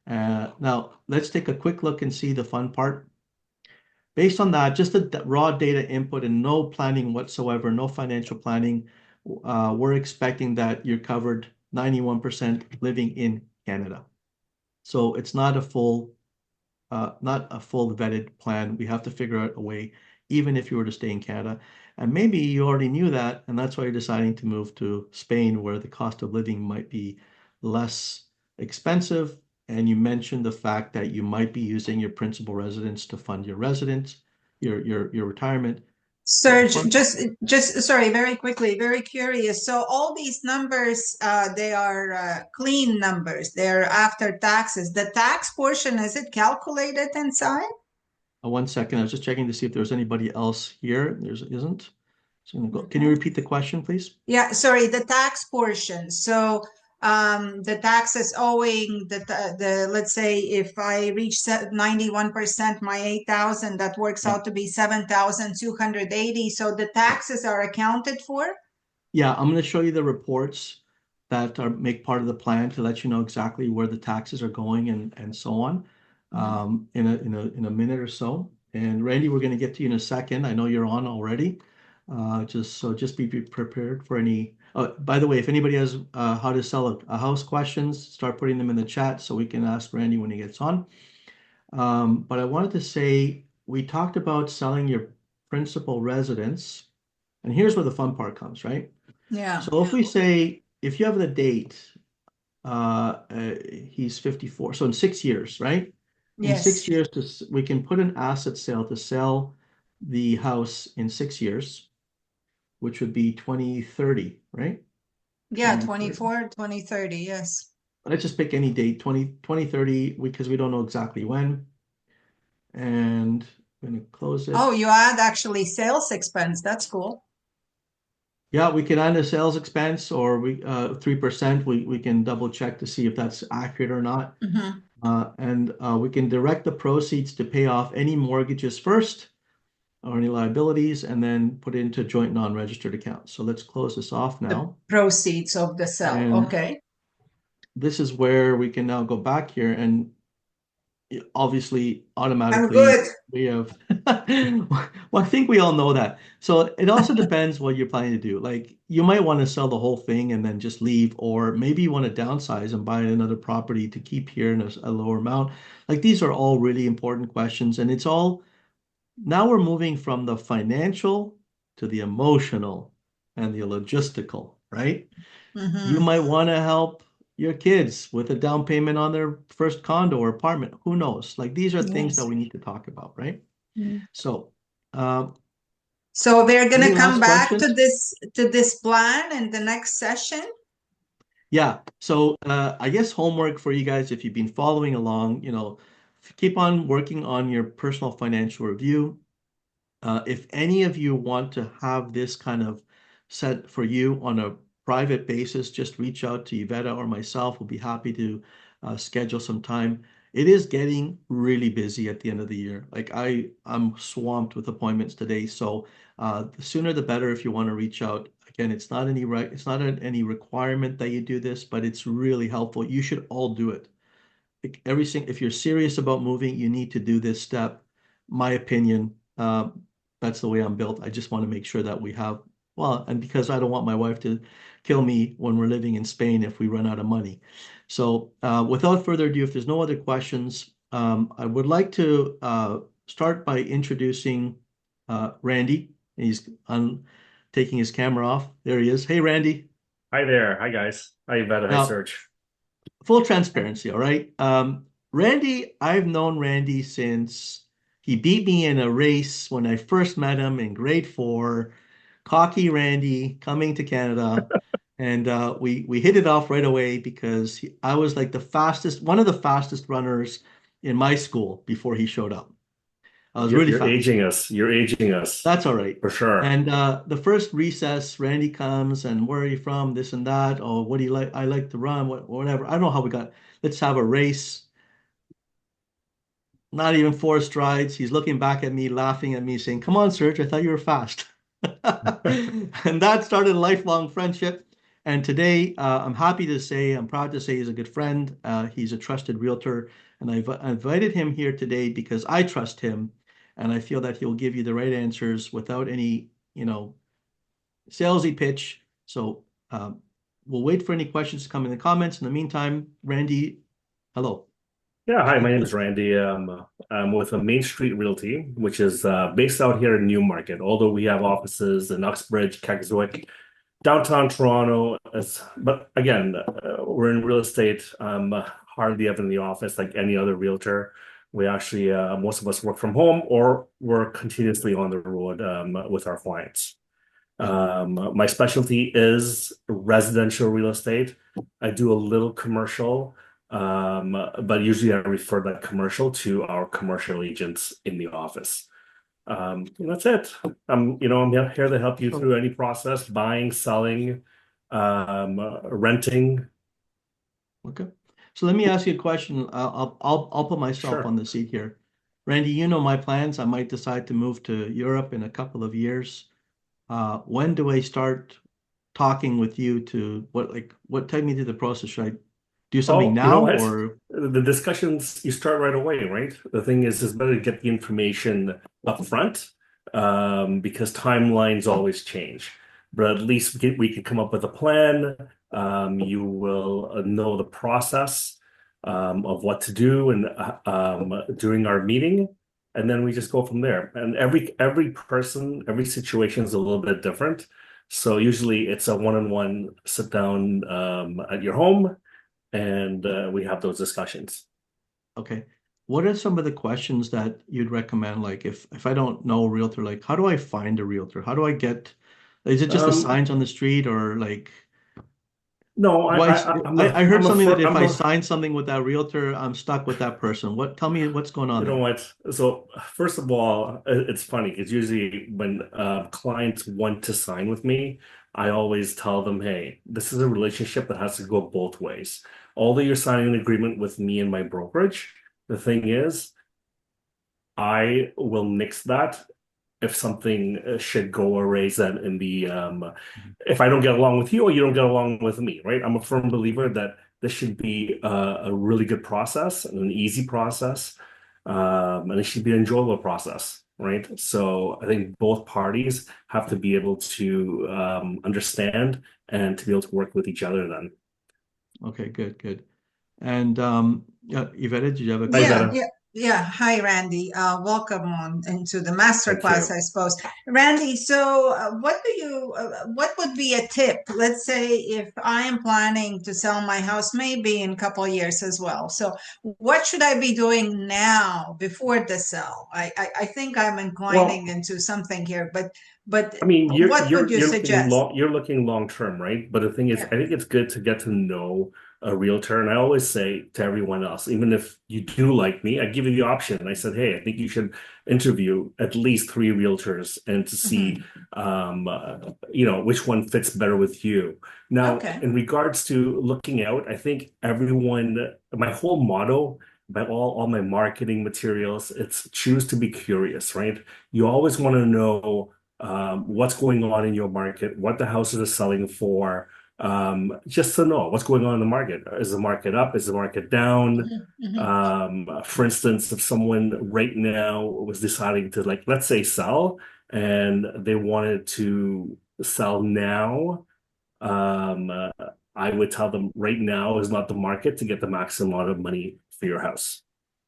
Now, let's take a quick look and see the fun part. Based on that, just the raw data input and no planning whatsoever, no financial planning, we're expecting that you're covered 91% living in Canada. So it's not a full vetted plan. We have to figure out a way, even if you were to stay in Canada. And maybe you already knew that, and that's why you're deciding to move to Spain, where the cost of living might be less expensive. And you mentioned the fact that you might be using your principal residence to fund your residence, your retirement. But the Serge, fun, just sorry, very quickly, very curious. So all these numbers, they are clean numbers. They're after taxes. The tax portion, is it calculated inside? 1 second, I was just checking to see if there's anybody else here. There isn't. So I'm gonna go. Can you Okay. repeat the question, please? Yeah, sorry, the tax portion. So the taxes owing the let's say if I reach 91% my 8,000, that works Yeah. out to be 7,280. So the taxes are accounted for? Yeah, I'm going to show you the reports that make part of the plan to let you know exactly where the taxes are going and so on in a minute or so. And Randy, we're going to get to you in a second. I know you're on already. Just be prepared for any. By the way, if anybody has how to sell a house questions, start putting them in the chat so we can ask Randy when he gets on. But I wanted to say we talked about selling your principal residence. And here's where the fun part comes, right? Yeah. So if we say, if you have the date, he's 54, so in 6 years, right? In Yes. 6 years, we can put an asset sale to sell the house in 6 years, which would be 2030, right? Yeah, 2030. 2030, yes. Let's just pick any date, 2030, because we don't know exactly when. And I'm going to close Oh, it. you add actually sales expense. That's cool. Yeah, we can add a sales expense or 3%. We can double check to see if that's accurate or not. Mm-hmm. And we can direct the proceeds to pay off any mortgages first or any liabilities and then put it into joint non-registered accounts. So let's close this off The now. proceeds of the sale. And Okay. this is where we can now go back here and obviously I'm automatically good. we have well, I think we all know that. So it also depends what you're planning to do. Like you might want to sell the whole thing and then just leave, or maybe you want to downsize and buy another property to keep here in a lower amount. Like these are all really important questions, and it's all now we're moving from the financial to the emotional and the logistical, right? You Mm-hmm. might want to help your kids with a down payment on their first condo or apartment. Who knows? Like these are things that Yes. we need to talk about, right? Mm. So, uh, So we're any gonna come last back questions? to this plan in the next session. Yeah. So, I guess homework for you guys, if you've been following along, keep on working on your personal financial review. If any of you want to have this kind of set for you on a private basis, just reach out to Yvetta or myself. We'll be happy to schedule some time. It is getting really busy at the end of the year. Like I'm swamped with appointments today, so the sooner the better if you want to reach out. Again, it's not any requirement that you do this, but it's really helpful. You should all do it. Like if you're serious about moving, you need to do this step. My opinion, that's the way I'm built. I just want to make sure that we have, well, and because I don't want my wife to kill me when we're living in Spain if we run out of money. So, without further ado, if there's no other questions, I would like to start by introducing Randy. He's taking his camera off. There he is. Hey, Randy. Hi there. Hi, guys. Hi, Yvette. Hi, Now, Serge. full transparency, all right? Randy, I've known Randy since he beat me in a race when I first met him in grade 4. Cocky Randy coming to Canada, and we hit it off right away because I was like one of the fastest runners in my school before he showed up. I was really You're fast. aging us. You're aging us That's all right. for sure. And the first recess, Randy comes and where are you from? This and that. Oh, what do you like? I like to run, whatever. I don't know how we got. Let's have a race. Not even 4 strides. He's looking back at me, laughing at me, saying, "Come on, Serge, I thought you were fast." And that started a lifelong friendship. And today, I'm happy to say, I'm proud to say he's a good friend. He's a trusted realtor. And I invited him here today because I trust him. And I feel that he'll give you the right answers without any, salesy pitch. So we'll wait for any questions to come in the comments. In the meantime, Randy, hello. Yeah, hi, my name is Randy. I'm with a Main Street Realty, which is based out here in Newmarket, although we have offices in Uxbridge, Keswick, downtown Toronto. But again, we're in real estate. Hardly ever in the office like any other realtor. We actually, most of us work from home or we're continuously on the road with our clients. My specialty is residential real estate. I do a little commercial, but usually I refer that commercial to our commercial agents in the office. And that's it. I'm here to help you through any process, buying, selling, renting. Okay. So let me ask you a question. I'll put myself Sure. on the seat here. Randy, you know my plans. I might decide to move to Europe in a couple of years. When do I start talking with you to what take me through the process? Should I do something Oh, you know now what? or The discussions you start right away, right? The thing is, it's better to get the information up front, because timelines always change. But at least we can come up with a plan. You will know the process of what to do and during our meeting. and then we just go from there. And every person, every situation is a little bit different. So usually it's a one-on-one sit down at your home, and we have those discussions. Okay. What are some of the questions that you'd recommend? Like if I don't know a realtor, like how do I find a realtor? How do I get, is it just the signs on the street or like No, do I heard something that if I'm I a sign something with that realtor, I'm stuck with that person. Tell me what's going on You know there? what? So first of all, it's funny because usually when clients want to sign with me, I always tell them, "Hey, this is a relationship that has to go both ways. Although you're signing an agreement with me and my brokerage, the thing is, I will nix that if something should go array then in the if I don't get along with you or you don't get along with me, right? I'm a firm believer that this should be a really good process and an easy process, and it should be an enjoyable process, right? So I think both parties have to be able to understand and to be able to work with each other then. Okay, good, good. And yeah, Yvette, did you have a Hi, Yeah, question? Veta. yeah, yeah. Hi, Randy. Welcome on into the Thank masterclass, you. I suppose. Randy, so what would be a tip? Let's say if I am planning to sell my house, maybe in a couple of years as well. So what should I be doing now before the sell? I think I'm inclining Well, into something here, but I mean, what would you suggest? you're looking long term, right? But the thing is, Yeah. I think it's good to get to know a realtor. And I always say to everyone else, even if you do like me, I give you the option. I said, hey, I think you should interview at least three realtors and to see, Mhm. which one fits better with you. Now, Okay. in regards to looking out, I think my whole motto. By all my marketing materials, it's choose to be curious, right? You always want to know what's going on in your market, what the houses are selling for, just to know what's going on in the market. Is the market up? Is the market down? Mhm, mhm. For instance, if someone right now was deciding to, like, let's say sell and they wanted to sell now, um, uh, I would tell them right now is not the market to get the maximum amount of money for your house.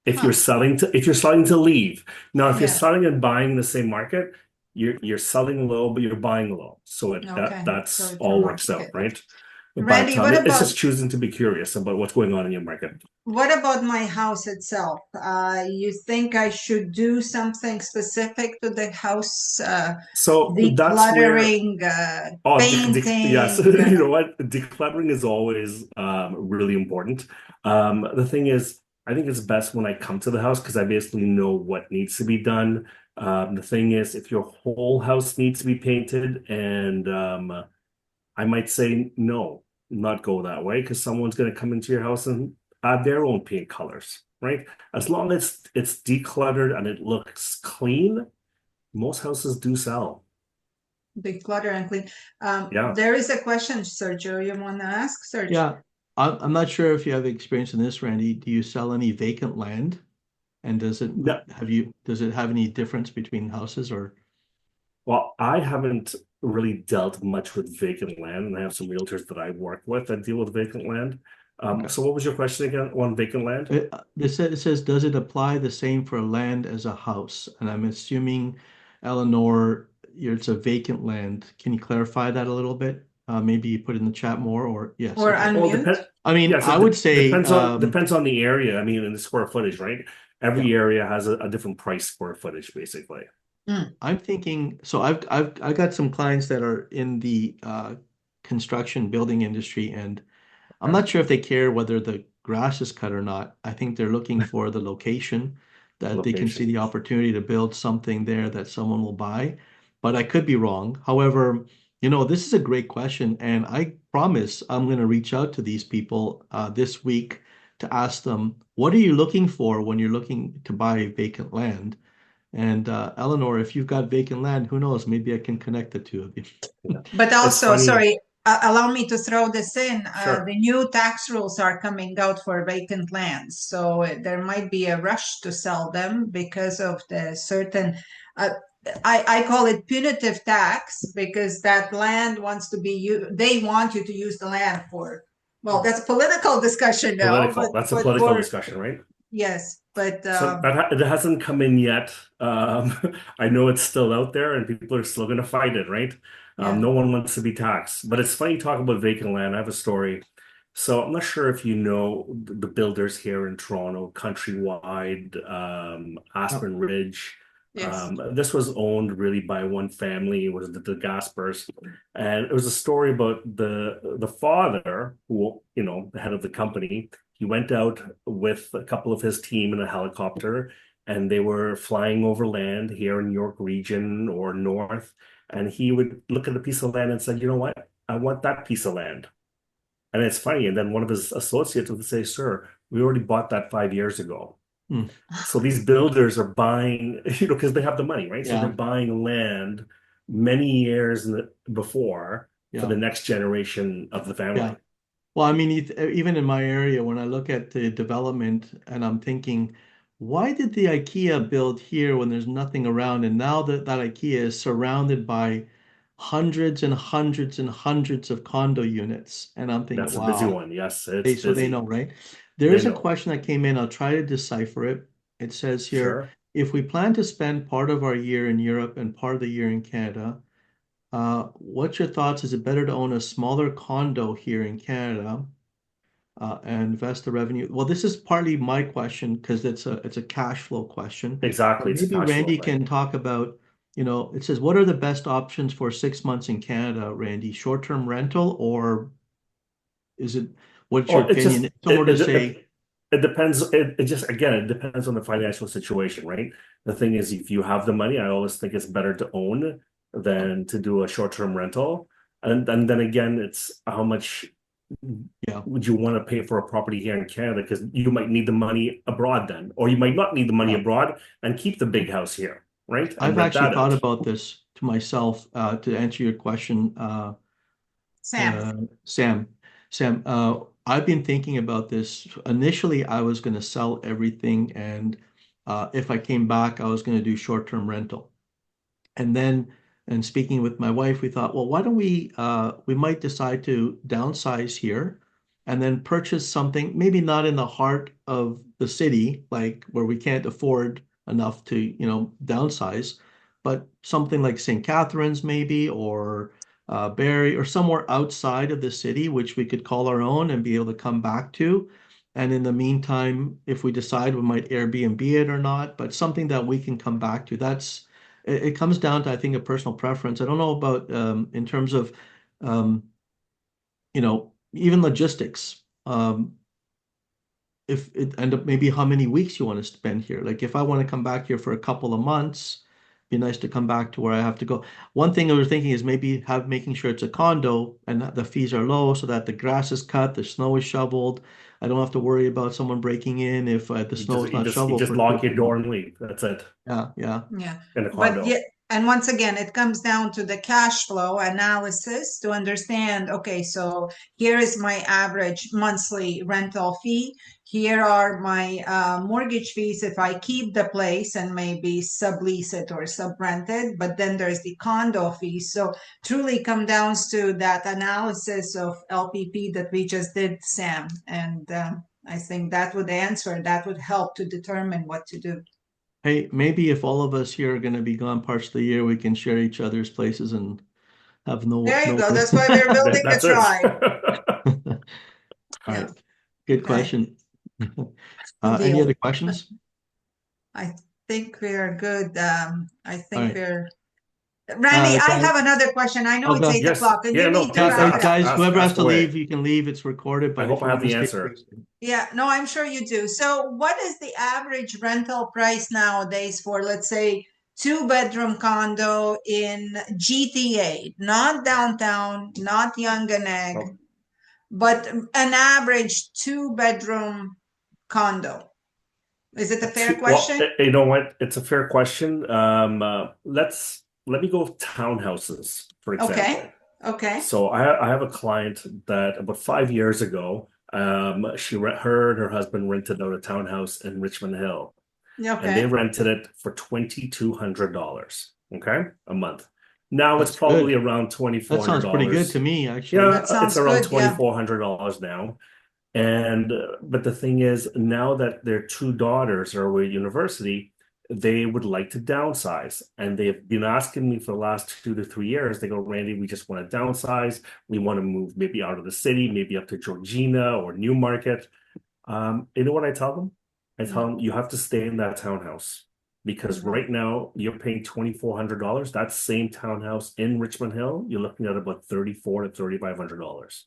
Huh. If you're selling to leave. Now, if you're Yeah. selling and buying in the same market, you're selling low, but you're buying low. So Okay. So that's it's a all works out, market. right? But Randy, what it's about just choosing to be curious about what's going on in your market. my house itself? You think I should do something specific to the house, So that's where decluttering, Oh, yes. painting? You know what? Decluttering is always really important. The thing is, I think it's best when I come to the house because I basically know what needs to be done. The thing is, if your whole house needs to be painted, and I might say no, not go that way because someone's going to come into your house and add their own paint colors, right? As long as it's decluttered and it looks clean, most houses do sell. Declutter and clean. Yeah. There is a question, Sergio, you want to ask, Sergio? Yeah, I'm not sure if you have experience in this, Randy. Do you sell any vacant land? And No, does it have any difference between houses or well, I haven't really dealt much with vacant land, and I have some realtors that I work with that deal with vacant land. okay? So what was your question again on vacant land? It says, does it apply the same for land as a house? And I'm assuming, Eleanor, it's a vacant land. Can you clarify that a little bit? Maybe you put in the chat more, or yes, Or okay. Well, unmute? I mean, yes, I would say, depends on the area. I mean, in the square footage, right? yeah. Every area has a different price square footage, basically. Mm. I'm thinking, so I got some clients that are in the construction building industry, and I'm Okay. not sure if they care whether the grass is cut or not. I think they're looking for the location that they can see Location. the opportunity to build something there that someone will buy. But I could be wrong. However, this is a great question, and I promise I'm going to reach out to these people this week to ask them, what are you looking for when you're looking to buy vacant land? And Eleanor, if you've got vacant land, who knows? Maybe I can connect the two of you. Yeah. But It's also, funny. sorry, allow me to throw this in. Sure. The new tax rules are coming out for vacant lands, so there might be a rush to sell them because of the certain. Uh, I call it punitive tax because that land wants to be they want you to use the land for. Well, that's a political discussion now, Political. That's a but political for discussion, right? yes, but So it hasn't come in yet. I know it's still out there, and people are still going to fight it, right? yeah. No one wants to be taxed. But it's funny you talk about vacant land. I have a story. So I'm not sure if you know the builders here in Toronto, Countrywide, Oh, Aspen Ridge. Yes. This was owned really by one family. It was the Gaspers, and it was a story about the father, who, the head of the company. He went out with a couple of his team in a helicopter, and they were flying over land here in York Region or North. And he would look at a piece of land and said, "You know what? I want that piece of land." And it's funny. And then one of his associates would say, "Sir, we already bought that 5 years ago." hmm. So these builders are buying, because they have the money, right? So they're Yeah, buying land many years before for yeah, the next generation of the yeah. family. Well, I mean, even in my area, when I look at the development and I'm thinking, why did the IKEA build here when there's nothing around? And now that IKEA is surrounded by hundreds and hundreds and hundreds of condo units. And I'm thinking, That's a busy wow, one. Yes, it's so they know, busy. right? There They is a know. question that came in. I'll try to decipher it. It says here, Sure. if we plan to spend part of our year in Europe and part of the year in Canada, what's your thoughts? Is it better to own a smaller condo here in Canada and invest the revenue? Well, this is partly my question because it's a cash flow question. But Exactly. It's a maybe cash flow Randy thing. can talk about, it says, what are the best options for 6 months in Canada, Randy? Short-term rental, or is it, what's your Well, it's opinion? just If someone were to say, it depends. It just, again, it depends on the financial situation, right? The thing is, if you have the money, I always think it's better to own than to do a short-term rental. And then again, it's how much yeah, would you want to pay for a property here in Canada? Because you might need the money abroad then, or you might not need the money yeah. abroad and keep the big house here, right? And I've rent actually that thought out. about this to myself to answer your question, Sam. uh, Sam. Sam, I've been thinking about this. Initially, I was going to sell everything, and if I came back, I was going to do short-term rental. And then, and speaking with my wife, we thought, well, why don't we might decide to downsize here and then purchase something, maybe not in the heart of the city, like where we can't afford enough to, downsize, but something like St. Catharines maybe, or Barrie, or somewhere outside of the city, which we could call our own and be able to come back to. And in the meantime, if we decide we might Airbnb it or not, but something that we can come back to. It comes down to, I think, a personal preference. I don't know about in terms of um, even logistics. If it end up maybe how many weeks you want to spend here. Like if I want to come back here for a couple of months, be nice to come back to where I have to go. One thing I was thinking is maybe making sure it's a condo and that the fees are low so that the grass is cut, the snow is shoveled. I don't have to worry about someone breaking in if the You snow just is you not just you shoveled just for two or lock your three door months. and leave. That's it Yeah, yeah. Yeah. in a But yeah, condo. and once again, it comes down to the cash flow analysis to understand, okay, so here is my average monthly rental fee. Here are my mortgage fees if I keep the place and maybe sublease it or subrent it. But then there's the condo fees. So truly come down to that analysis of LPP that we just did, Sam. And I think that would answer, that would help to determine what to do. Hey, maybe if all of us here are going to be gone parts of the year, we can share each other's places and have There you no go. That's work. why we're building the That's tribe. it. All Yeah. right. Good Okay. question. Any Deal. other questions? I think we're good. I All think right. we're Randy, I Guys, have another question. I know oh, it's go. 8 o'clock and Yeah, you no, need to please wrap it up. Whoever has ask to leave, away. you can leave. It's recorded, I but if hope you I have want to the stay, answer. please. Yeah, no, I'm sure you do. So, what is the average rental price nowadays for, let's say, two-bedroom condo in GTA, not downtown, not Yonganeg, Oh, but an average two-bedroom condo? Is it a fair well, question? you know what? It's a fair question. Let me go with townhouses, for example. Okay. Okay. So I have a client that about 5 years ago, her and her husband rented out a townhouse in Richmond Hill, and they Okay. rented it for $2,200, okay, a month. Now it's That's probably good. around That sounds pretty good to $2,400. me, actually. That Yeah, it's sounds around good. Yeah. $2,400 now. And but the thing is, now that their two daughters are away at university, they would like to downsize. And they've been asking me for the last 2 to 3 years. They go, Randy, we just want to downsize. We want to move maybe out of the city, maybe up to Georgina or Newmarket. You know what I tell them? I tell them you have to stay in that townhouse because right now you're paying $2,400. That same townhouse in Richmond Hill, you're looking at about $3,400 to $3,500.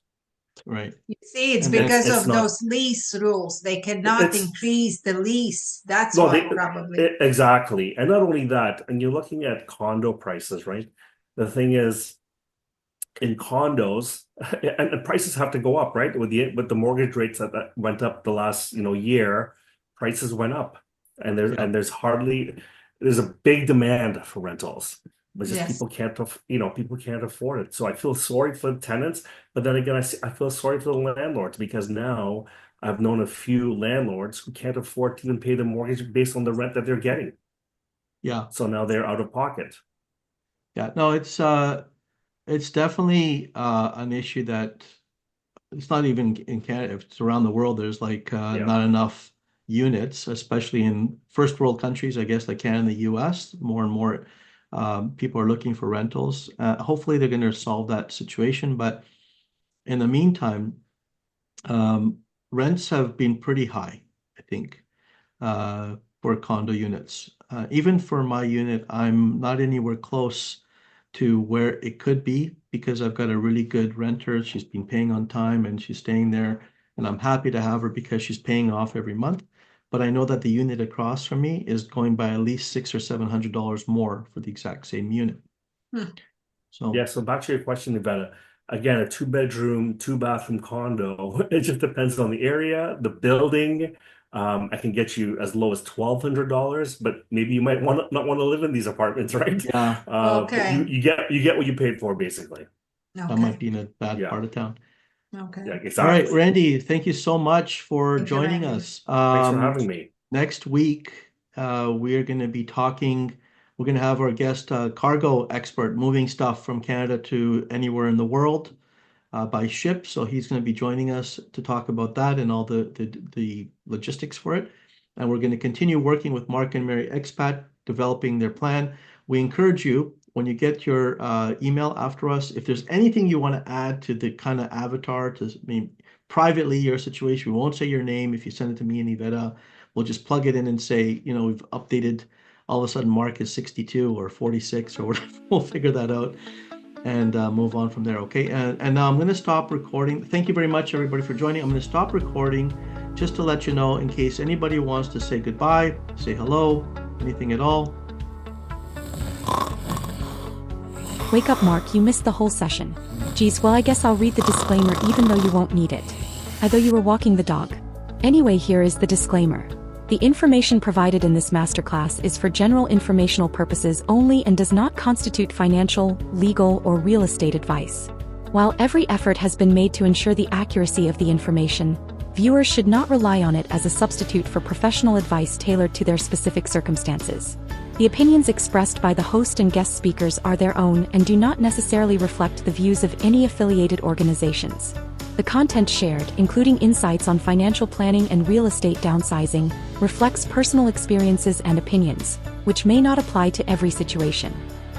Right. You see, it's And then because it's of not- those lease rules. They cannot It's- increase the lease. That's No, why probably. exactly. And not only that, and you're looking at condo prices, right? The thing is, in condos, and the prices have to go up, right? With the mortgage rates that went up the last year, prices went up, and there's a big demand for rentals, but just Yes. people can't afford it. So I feel sorry for the tenants, but then again, I feel sorry for the landlords because now I've known a few landlords who can't afford to even pay the mortgage based on the rent that they're getting. Yeah. So now they're out of pocket. Yeah. No, it's definitely an issue that it's not even in Canada. It's around the world. There's like not enough units, especially in first world countries, I guess, like Canada and the US. More and more people are looking for rentals. Hopefully, they're going to solve that situation. But in the meantime, rents have been pretty high, I think, for condo units. Even for my unit, I'm not anywhere close to where it could be because I've got a really good renter. She's been paying on time and she's staying there. And I'm happy to have her because she's paying off every month. But I know that the unit across from me is going by at least $600 or $700 more for the exact same unit. So Yeah, so back to your question about again, a 2-bedroom, 2-bathroom condo. It just depends on the area, the building. I can get you as low as $1,200, but maybe you might not want to live in these apartments, right? yeah, But Okay. you get what you paid for, basically. that might Okay. be in a bad Yeah. part of town. Okay. Yeah, All right, exactly. Randy, thank you so much for Thank you, joining Randy. us. Thanks for having me. Next week, we're going to be talking. We're going to have our guest cargo expert moving stuff from Canada to anywhere in the world by ship. So he's going to be joining us to talk about that and all the logistics for it. And we're going to continue working with Mark and Mary Expat, developing their plan. We encourage you, when you get your email after us, if there's anything you want to add to the kind of avatar, privately your situation, we won't say your name. If you send it to me and Iveta, we'll just plug it in and say, we've updated. All of a sudden, Mark is 62 or 46 or whatever. We'll figure that out and move on from there. Okay. And now I'm going to stop recording. Thank you very much, everybody, for joining. I'm going to stop recording just to let you know in case anybody wants to say goodbye, say hello, anything at all. Wake up, Mark, you missed the whole session. Geez, well, I guess I'll read the disclaimer even though you won't need it. I thought you were walking the dog. Anyway, here is the disclaimer. The information provided in this masterclass is for general informational purposes only and does not constitute financial, legal, or real estate advice. While every effort has been made to ensure the accuracy of the information, viewers should not rely on it as a substitute for professional advice tailored to their specific circumstances. The opinions expressed by the host and guest speakers are their own and do not necessarily reflect the views of any affiliated organizations. The content shared, including insights on financial planning and real estate downsizing, reflects personal experiences and opinions, which may not apply to every situation.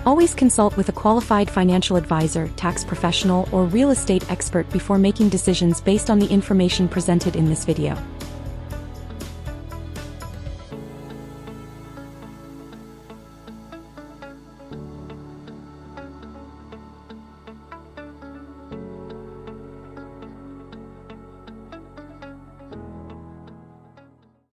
Always consult with a qualified financial advisor, tax professional, or real estate expert before making decisions based on the information presented in this video.